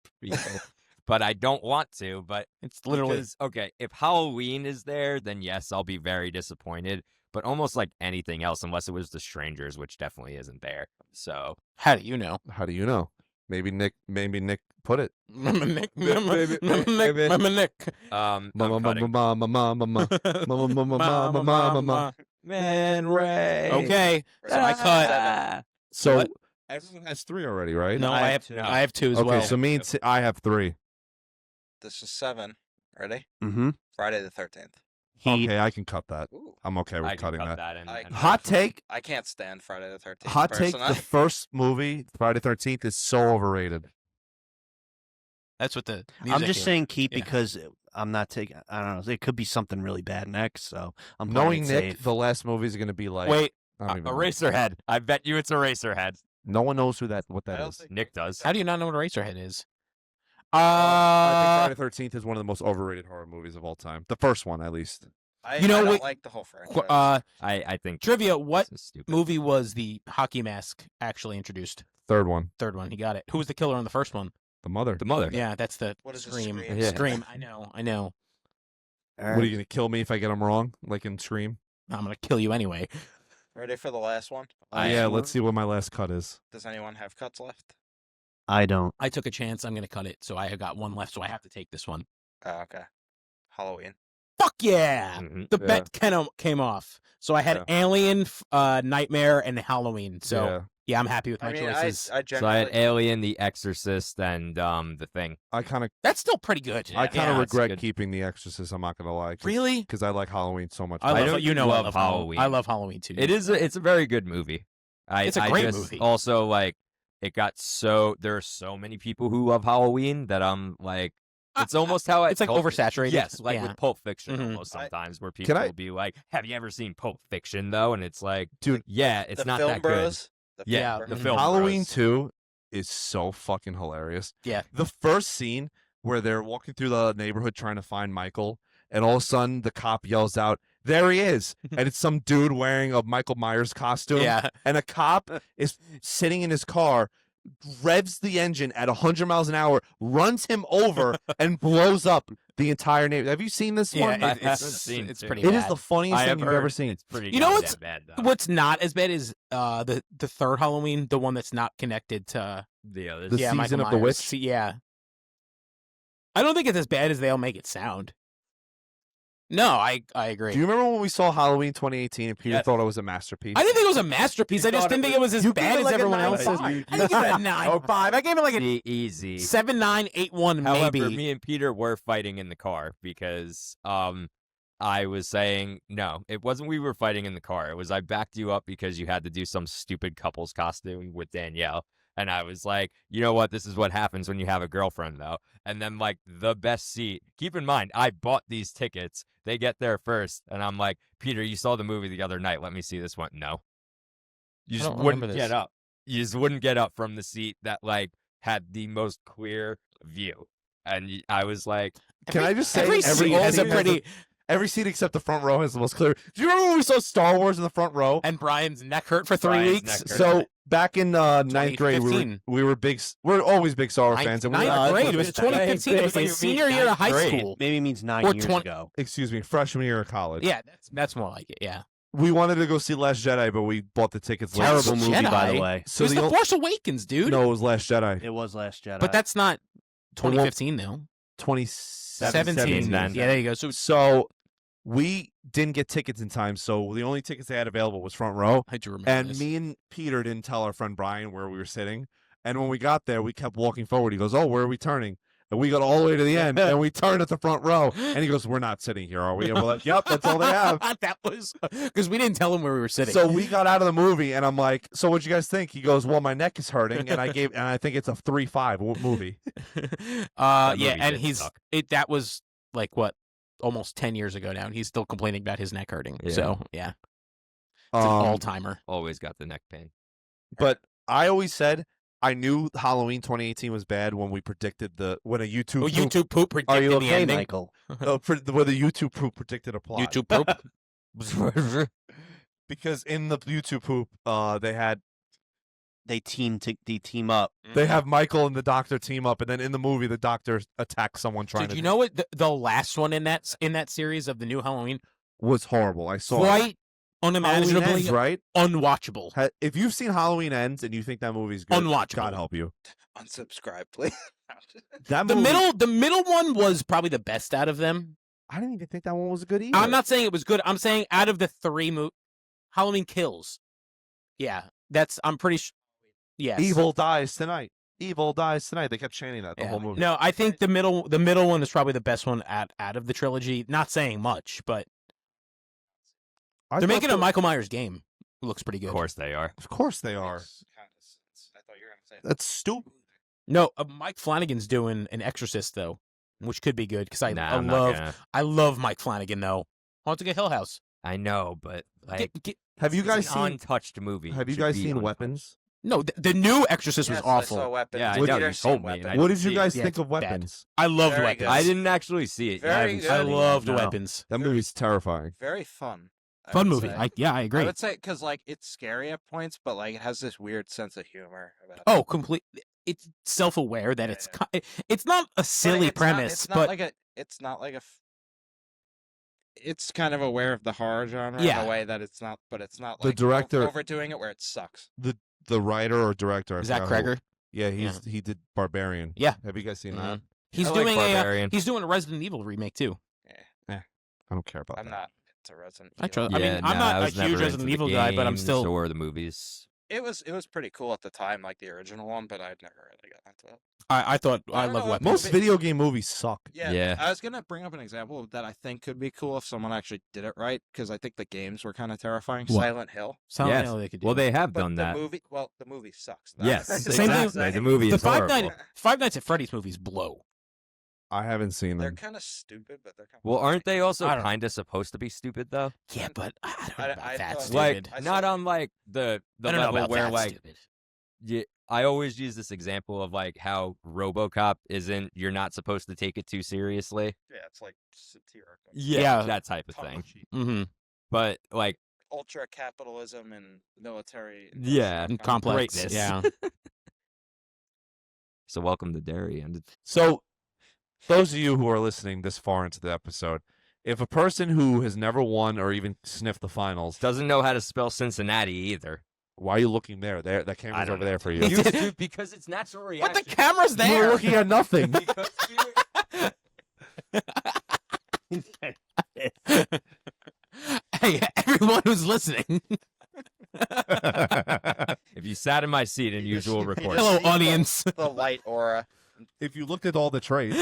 but I don't want to. But It's literally. because, okay, if Halloween is there, then yes, I'll be very disappointed. But almost like anything else, unless it was The Strangers, which definitely isn't there. So How do you know? How do you know? Maybe Nick put it. Remember Nick? Maybe- Remember Nick? I'm Mama, cutting. mama, mama, mama, mama, mama, mama, mama. Man Ray. Okay, so I cut. Seven. So What? everyone has three already, right? No, I I have have two. I have two as Okay, well. so I have three. This is 7. Ready? Mm-hmm. Friday the 13th. Okay, I can cut that. Ooh. I'm okay with I can cutting cut that. that. And, I- and Hot take. I can't stand Friday the 13th. Hot take. personally. The first movie, Friday the 13th, is so overrated. That's what the. I'm music just is. saying keep Yeah. because I'm not taking. I don't know. It could be something really bad next. So I'm Knowing playing it Nick, safe. the last movie is going to be like. Wait, I don't even know. Eraserhead. I bet you it's Eraserhead. No one knows what I that don't is. think- Nick does. how do you not know what Eraserhead is? I think Friday the 13th is one of the most overrated horror movies of all time. The first one, at least. You know I don't what- like the whole franchise. I think Trivia: what this is stupid. movie was the hockey mask actually introduced? Third one, Third one. He got it. Who was the killer on the first one? The Mother. The mother. Yeah, that's the What is it, Scream. Scream? Yeah. Scream. I know. All What are right. you going to kill me if I get them wrong, like in Scream? I'm gonna kill you anyway. Ready for the last one? Yeah, let's see what my last cut is. Does anyone have cuts left? I don't. I took a chance. I'm gonna cut it, so I have got one left. So I have to take this one. Oh, okay. Halloween. Fuck yeah! Mhm. The Yeah. bet came off. So I had Yeah. Alien, Nightmare, and Halloween. So yeah, yeah, I'm happy with my I mean, choices. I So I had generally Alien, The Exorcist, and The Thing. I kind of, That's still pretty good. I kind of Yeah, it's regret good. keeping The Exorcist. I'm not gonna lie. Really? Because I like Halloween so much. I I love, don't you know, I love love Halloween. I love Halloween too. It's a very good movie. It's a great just movie. Also, like, it got there are so many people who love Halloween that I'm like, it's almost how it's like oversaturated. Yes, like Yeah. with Pulp Fiction, Mhm. almost sometimes where Can people I- will be like, "Have you ever seen Pulp Fiction?" Though, and it's like, Dude, yeah, it's the not film that bros. The good. Yeah, film the bros. film Halloween bros. 2 is so fucking hilarious. Yeah. The first scene where they're walking through the neighborhood trying to find Michael, and all of a sudden the cop yells out, "There he is!" and it's some dude wearing a Michael Myers costume. Yeah. And a cop is sitting in his car, revs the engine at 100 miles an hour, runs him over, and blows up the entire neighborhood. Have you seen this Yeah, one? I it's haven't seen it's it. pretty It bad. is the funniest I thing have you've heard ever seen. It's pretty. You know what's- goddamn bad though. What's not as bad is the third Halloween, the one that's not connected to The others? The yeah, season Michael of the Myers. witch? See, yeah. I don't think it's as bad as they all make it sound. No, I agree. Do you remember when we saw Halloween 2018 and Peter Yes. thought it was a masterpiece? I didn't think it was a masterpiece. I just thought didn't it think it was as You gave bad it as like a everyone 9.5. else's. I didn't give it a 9.5. I gave it like a Be easy. 7.981 However, maybe. me and Peter were fighting in the car because I was saying no, it wasn't we were fighting in the car. It was I backed you up because you had to do some stupid couple's costume with Danielle. And I was like, you know what? This is what happens when you have a girlfriend, though. And then, like, the best seat. Keep in mind, I bought these tickets. They get there first. And I'm like, Peter, you saw the movie the other night. Let me see this one. No. You I just don't wouldn't remember get this. up. You just wouldn't get up from the seat that, like, had the most clear view. And I was like, Can I just say every seat has a seat pretty every seat except the front row has the most clear. Do you remember when we saw Star Wars in the front row? and Brian's neck hurt for 3 Brian's weeks. neck hurt. So back in ninth grade, 2015. we were big. We're always big Star Wars fans, and we Ninth were, grade. It was 2015. It was like Ninth senior year of high grade. school. Maybe it means 9 Or years 20 ago. excuse me, freshman year of college. Yeah, that's more like it. Yeah, We wanted to go see Last Jedi, but we bought the tickets late. Terrible So- movie, by the Jedi? way. it So was the the o- Force Awakens, dude. no, it was Last Jedi. It was Last Jedi. but that's not The one- 2015 though. 2017. 17. then. Yeah, there you go. So So we didn't get tickets in time, so the only tickets they had available was front row. I do remember And this. me and Peter didn't tell our friend Brian where we were sitting. And when we got there, we kept walking forward. He goes, "Oh, where are we turning?" And we got all the way to the end, and we turned at the front row, and he goes, "We're not sitting here, are we?" And we're like, "Yep, that's all they have." That was because we didn't tell him where we were sitting. So we got out of the movie, and I'm like, "So what'd you guys think?" He goes, "Well, my neck is hurting," and I think it's a 3.5 movie. That movie yeah, and did suck. that was like what, almost 10 years ago now, and he's still complaining about his neck hurting. Yeah. So yeah, it's an all timer. Always got the neck pain. But I always said I knew Halloween 2018 was bad when we predicted when a YouTube poop, YouTube poop predicted Are you the okay, ending. Michael? when the YouTube poop predicted a plot. YouTube poop. Because in the YouTube poop, They team up. they have Michael and the doctor team up, and then in the movie, the doctor attacks someone trying Did to. you know what the last one in that series of the new Halloween was horrible. I saw it. quite unimaginably Halloween Ends, right? unwatchable. If you've seen Halloween Ends and you think that movie's good, Unwatchable. God help you. Unsubscribe, please. That The movie, the middle one was probably the best out of them. I didn't even think that one was good either. I'm not saying it was good. I'm saying out of the three Halloween Kills. Yeah, I'm pretty sure. Yes. Evil dies tonight. Evil dies tonight. They kept chanting that the Yeah. whole movie. No, I think the middle one is probably the best one out of the trilogy. Not saying much, but I they're thought making a Michael Myers game. It looks pretty good. Of course they are. Of course they are. Makes kinda sense. I thought you were gonna say That's stupid. No, Mike Flanagan's doing an Exorcist though, which could be good because I Nah, I'm not gonna. I love Mike Flanagan though. Haunting a Hill House. I know, but like, Have you it's guys an seen? untouched movie? Have It you should guys be seen untouched. Weapons? No, the new Exorcist was Yes, I awful. saw Weapons. Yeah, I What know. Peter You seen told me. Weapons. and I What didn't did you see guys it. Yeah, think of it's bad. Weapons? I loved Very Weapons. good. I didn't actually see it. Very I haven't good. I seen it yet, loved no. Weapons. That movie's terrifying. Very fun. I Fun would movie. say. I agree. I would say because like it's scary at points, but like it has this weird sense of humor about it. Oh, complete. It's self-aware that it's not a But silly it's not- premise, it's not but like a. It's not like a. It's kind of aware of the horror genre Yeah. in a way that it's not, but it's not The like director- overdoing it where it sucks. The writer or director. I Zach forgot who- Kreger. Yeah, he did Barbarian. Yeah. Have you guys seen Mhm. that? He's I like doing Barbarian. he's doing a Resident Evil remake too. Yeah, I don't care about I'm that. not into Resident I Evil. trust- I mean, I'm nah, not I a was huge never Resident into the Evil guy, but I'm games still- or the movies. It was pretty cool at the time, like the original one, but I'd never really got into it. I thought I I don't love know what Weapons. Most movie- video game movies suck. Yeah. I was gonna bring up an example that I think could be cool if someone actually did it right, because I think the games were kind of terrifying. What? Silent Hill, Silent Yes. Hill they could do. Well, they have but done the that. movie, the movie sucks. though. Yes, That's Same what I'm thing- exactly. The saying. movie the is horrible. Five Nights at Freddy's movies blow. I haven't seen They're them. kind of stupid, but they're kind of Well, aren't they also I don't- kind of supposed to be stupid though? Yeah, but I don't know I- about I that thought- stupid. Like I not saw- on like the I don't know level about where that like stupid. I always use this example of like how RoboCop isn't. You're not supposed to take it too seriously. Yeah, it's like satirical. Yeah. that type of thing. Tongue-in-cheek. Mm-hmm. But like, Ultra capitalism and military. Yeah, industrial Complex. Greatness. Yeah. so welcome to Dairy, and So, those of you who are listening this far into the episode, if a person who has never won or even sniffed the finals, doesn't know how to spell Cincinnati either. why are you looking there? That camera's don't over know. there for He you. did- Because it's natural But reaction. the camera's You there. were looking at nothing. Because Hey, everyone who's listening. if you sat in my seat in usual You just reports, Hello, see the- audience. The light aura. If you looked at all the traits,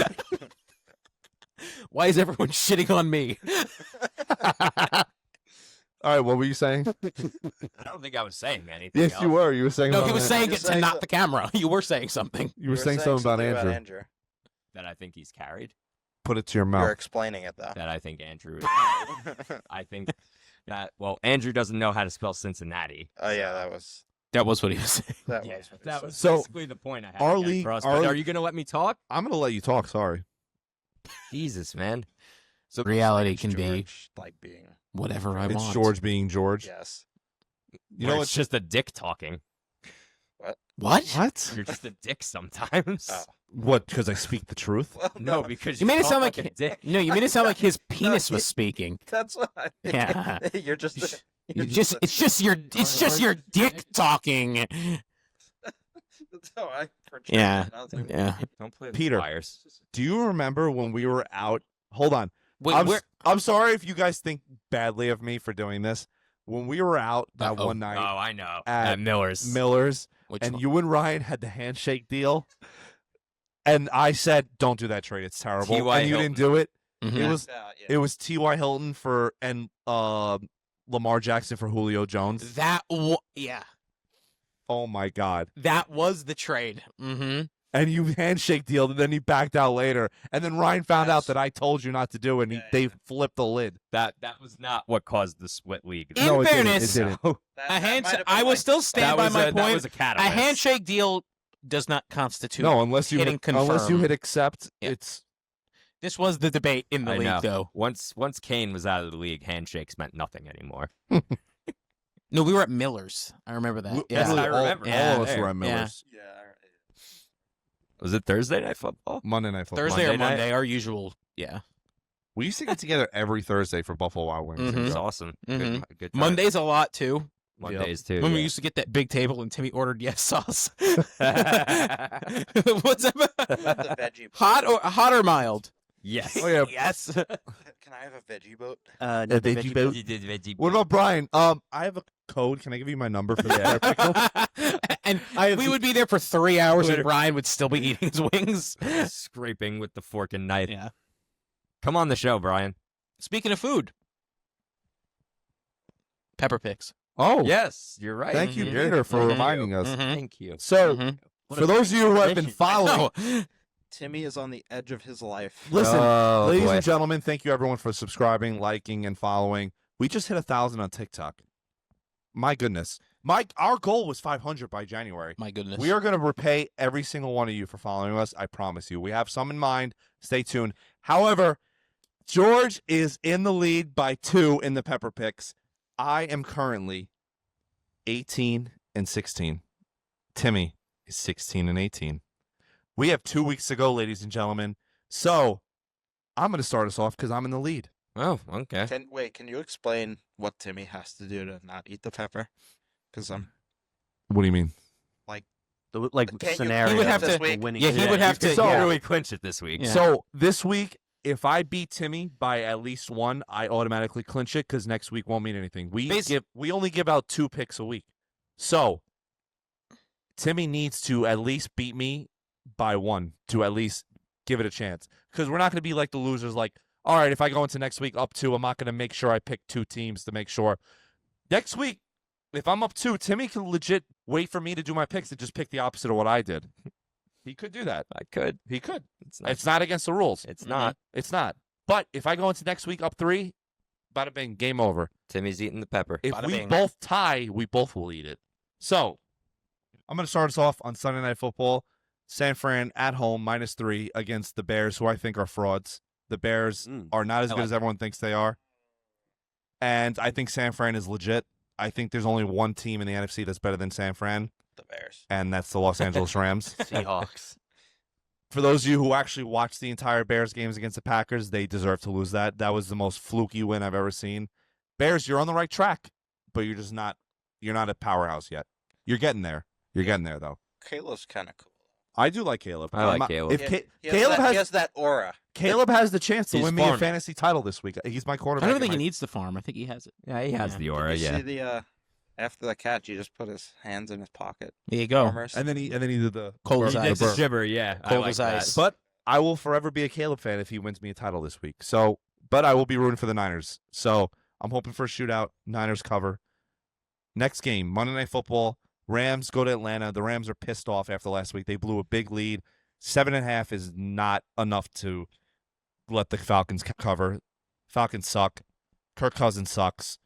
Why is everyone shitting on me? all right, what were you saying? I don't think I was saying anything. Yes, else. you were. You were saying. No, about he was An- saying You're it to saying not so- the camera. You were saying something. You were saying something about Andrew. That I think he's carried. Put it to your You're mouth. explaining it though. That I think Andrew. I think that Andrew doesn't know how to spell Cincinnati. Oh yeah, that was That was what he was saying. that Yeah, was what he that said. was So, basically the point I had. our to get league- across, our- but are you gonna let me talk? I'm gonna let you talk. Sorry. Jesus, man. So Reality It's can be George, like being whatever I It's want. George being George. yes. You know it's just a dick talking. What? What? You're just a dick sometimes. Oh. What? Because I speak the truth. Well, No, because You made it talk sound like a dick. No, you made it sound like his penis No, was speaking. that's what I think. Yeah. You're just. You You're just it's just your dick talking. That's how I portray Yeah. it. I was like, Yeah. Don't play with Peter. wires. Do you remember when we were out? Hold on. Wait, I'm sorry if you guys think badly of me for doing this. When we were out that Uh-oh. one night, Oh, I know. At At Miller's. Miller's, which and one? you and Ryan had the handshake deal. And I said, don't do that trade. It's terrible. T.Y. And you Hilton. didn't do it. Mhm. It was T.Y. Hilton and Lamar Jackson for Julio Jones. Yeah, Oh, my God. that was the trade. Mm-hmm. And you handshake dealed, and then you backed out later. And then Ryan found out that I told you not to do it, and they flipped the lid. That was not what caused the split league. In No, it didn't. fairness, It didn't. I will still stand by my That point. was a A catalyst. handshake deal does not constitute. No, unless you hitting unless you confirm. hit accept, Yeah. it's This was the debate in the I league, know. though. Once Kane was out of the league, handshakes meant nothing anymore. No, we were at Miller's. I remember that. Yes, literally I remember. all of us Yeah. were at Miller's. Yeah. Was it Thursday Night Football? Monday Night Football. Thursday or Monday night? Monday, our usual. Yeah. We used to get together every Thursday for Buffalo Wild Wings. Mhm. It was awesome. Mhm. Good time. Mondays a lot too. Mondays too. When we yeah. used to get that big table and Timmy ordered yes sauce. What's that? The veggie. Hot or mild? Yes. Oh, yeah. Yes. Can I have a veggie boat? The veggie veggie boat? boat. You did veggie. What about Brian? I have a code. Can I give you my number for the pickle? And I have- we would be there for 3 hours and Brian would still be eating his wings. Scraping with the fork and knife. Yeah. Come on the show, Brian. Speaking of food, Pepper Picks. Oh, Yes, you're right. Thank you, Mhm. Peter, for Mhm. reminding us. Mhm. Thank you. So, Mhm. for those of you who have been following, Oh, Timmy is on the edge of his life. listen, Oh, ladies boy. and gentlemen, thank you everyone for subscribing, liking, and following. We just hit 1,000 on TikTok. My goodness, our goal was 500 by January. my goodness. We are going to repay every single one of you for following us. I promise you. We have some in mind. Stay tuned. However, George is in the lead by 2 in the Pepper Picks. I am currently 18 and 16. Timmy is 16 and 18. We have 2 weeks to go, ladies and gentlemen. So I'm going to start us off because I'm in the lead. Oh, okay. Can you explain what Timmy has to do to not eat the pepper? Because I'm What do you mean? The Can't you- scenario. He would have this to- week? winning yeah, he would have to- You So- can really clinch it this week. Yeah. So this week, if I beat Timmy by at least 1, I automatically clinch it because next week won't mean anything. We only give out 2 picks a week. So Timmy needs to at least beat me by 1 to at least give it a chance. Because we're not going to be like the losers like, all right, if I go into next week up 2, I'm not going to make sure I pick 2 teams to make sure. Next week, if I'm up 2, Timmy can legit wait for me to do my picks and just pick the opposite of what I did. He could do that. I could. He could. It's not. It's not against the rules. It's not. It's not. But if I go into next week up 3, bada bing, game over. Timmy's eating the pepper. If Bada we bing. both tie, we both will eat it. So I'm going to start us off on Sunday Night Football. San Fran at home, -3 against the Bears, who I think are frauds. The Bears are not as I good like as everyone thinks they are. And I think San Fran is legit. I think there's only one team in the NFC that's better than San Fran, the Bears. and that's the Los Angeles Rams. Seahawks. For those of you who actually watched the entire Bears games against the Packers, they deserve to lose that. That was the most fluky win I've ever seen. Bears, you're on the right track, but you're not a powerhouse yet. You're getting there. You're getting there, though. Caleb's kind of cool. I do like Caleb. I like I'm not- Caleb. If Caleb he has that aura. Caleb has the chance to He's win me a farming. fantasy title this week. He's my I quarterback. don't think he in my- needs the farm. I think he has it. Yeah, he has Yeah. the aura. You Yeah. see the after the catch, he just put his hands in his pocket. There you go. Farmers. And then he did the Cold burp- as He the did the burp. shiver. Yeah. I Cold like as that. ice. But I will forever be a Caleb fan if he wins me a title this week. So, but I will be rooting for the Niners. So I'm hoping for a shootout. Niners cover. Next game, Monday Night Football. Rams go to Atlanta. The Rams are pissed off after last week. They blew a big lead. 7.5 is not enough to let the Falcons cover. Falcons suck. Kirk Cousins sucks.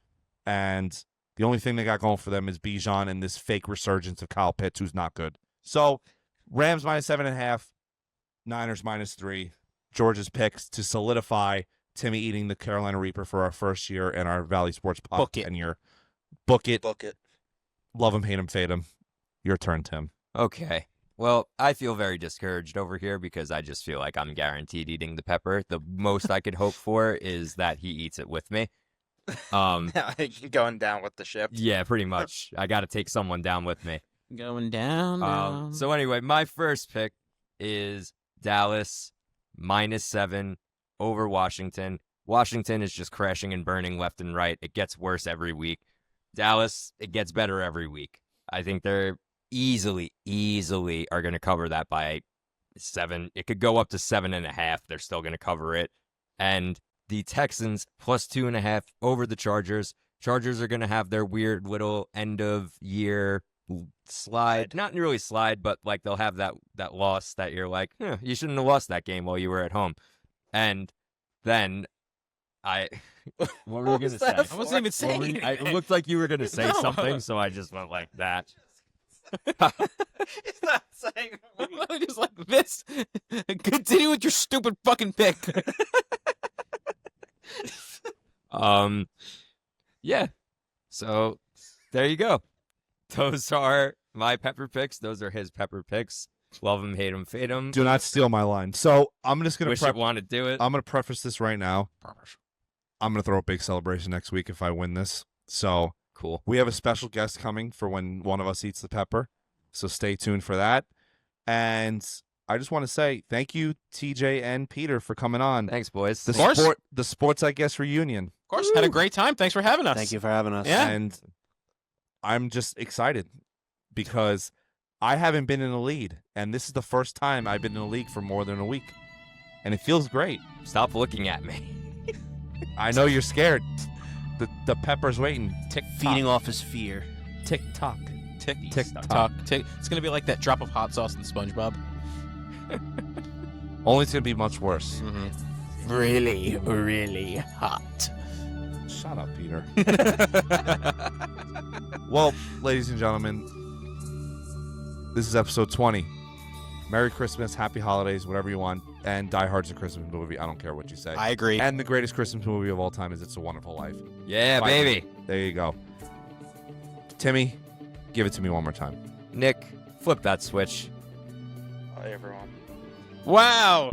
And the only thing they got going for them is Bijan and this fake resurgence of Kyle Pitts, who's not good. So Rams -7.5. Niners -3. George's picks to solidify Timmy eating the Carolina Reaper for our first year and our Valley Sports Pod Book it. tenure. Book it. Book it. Love him, hate him, fade him. Your turn, Tim. Okay. Well, I feel very discouraged over here because I just feel like I'm guaranteed eating the pepper. The most I could hope for is that he eats it with me. Going down with the ship. Yeah, pretty much. I got to take someone down with me. Going down. So anyway, my first pick is Dallas -7 over Washington. Washington is just crashing and burning left and right. It gets worse every week. Dallas, it gets better every week. I think they're easily are going to cover that by 7. It could go up to 7.5. They're still going to cover it. And the Texans plus 2.5 over the Chargers. Chargers are going to have their weird little end of year slide. Not really slide, but like they'll have that loss that you're like, you shouldn't have lost that game while you were at home. And then what were you going to say? I wasn't even saying it. It looked like you were going to say No. something, so I just went like that. He's not saying. Just like this. Continue with your stupid fucking pick. Yeah. So there you go. Those are my pepper picks. Those are his pepper picks. Love him, hate him, fade him. Do not steal my line. So I'm just gonna Wish you want to do it. I'm gonna preface this right now. I'm gonna throw a big celebration next week if I win this. So Cool. we have a special guest coming for when one of us eats the pepper. So stay tuned for that. And I just want to say thank you, TJ and Peter, for coming on. Thanks, boys. The course. the Sports I Guess reunion. Of course, had a great time. Thanks for having us. Thank you for having us. Yeah. And I'm just excited because I haven't been in a lead, and this is the first time I've been in a league for more than a week, and it feels great. Stop looking at me. I know you're scared. The pepper's waiting. Tick Feeding off his fear. tick tock. Tick, Tick tock, tick. It's gonna be like that drop of hot sauce in SpongeBob. Only it's gonna be much worse. Really, really hot. Shut up, Peter. Well, ladies and gentlemen, this is episode 20. Merry Christmas, Happy Holidays, whatever you want, and Die Hard's a Christmas movie. I don't care what you say. I agree. And the greatest Christmas movie of all time is It's a Wonderful Life. Yeah, Bye. baby. There you go. Timmy, give it to me one more time. Nick, flip that switch. Hi, everyone. Wow.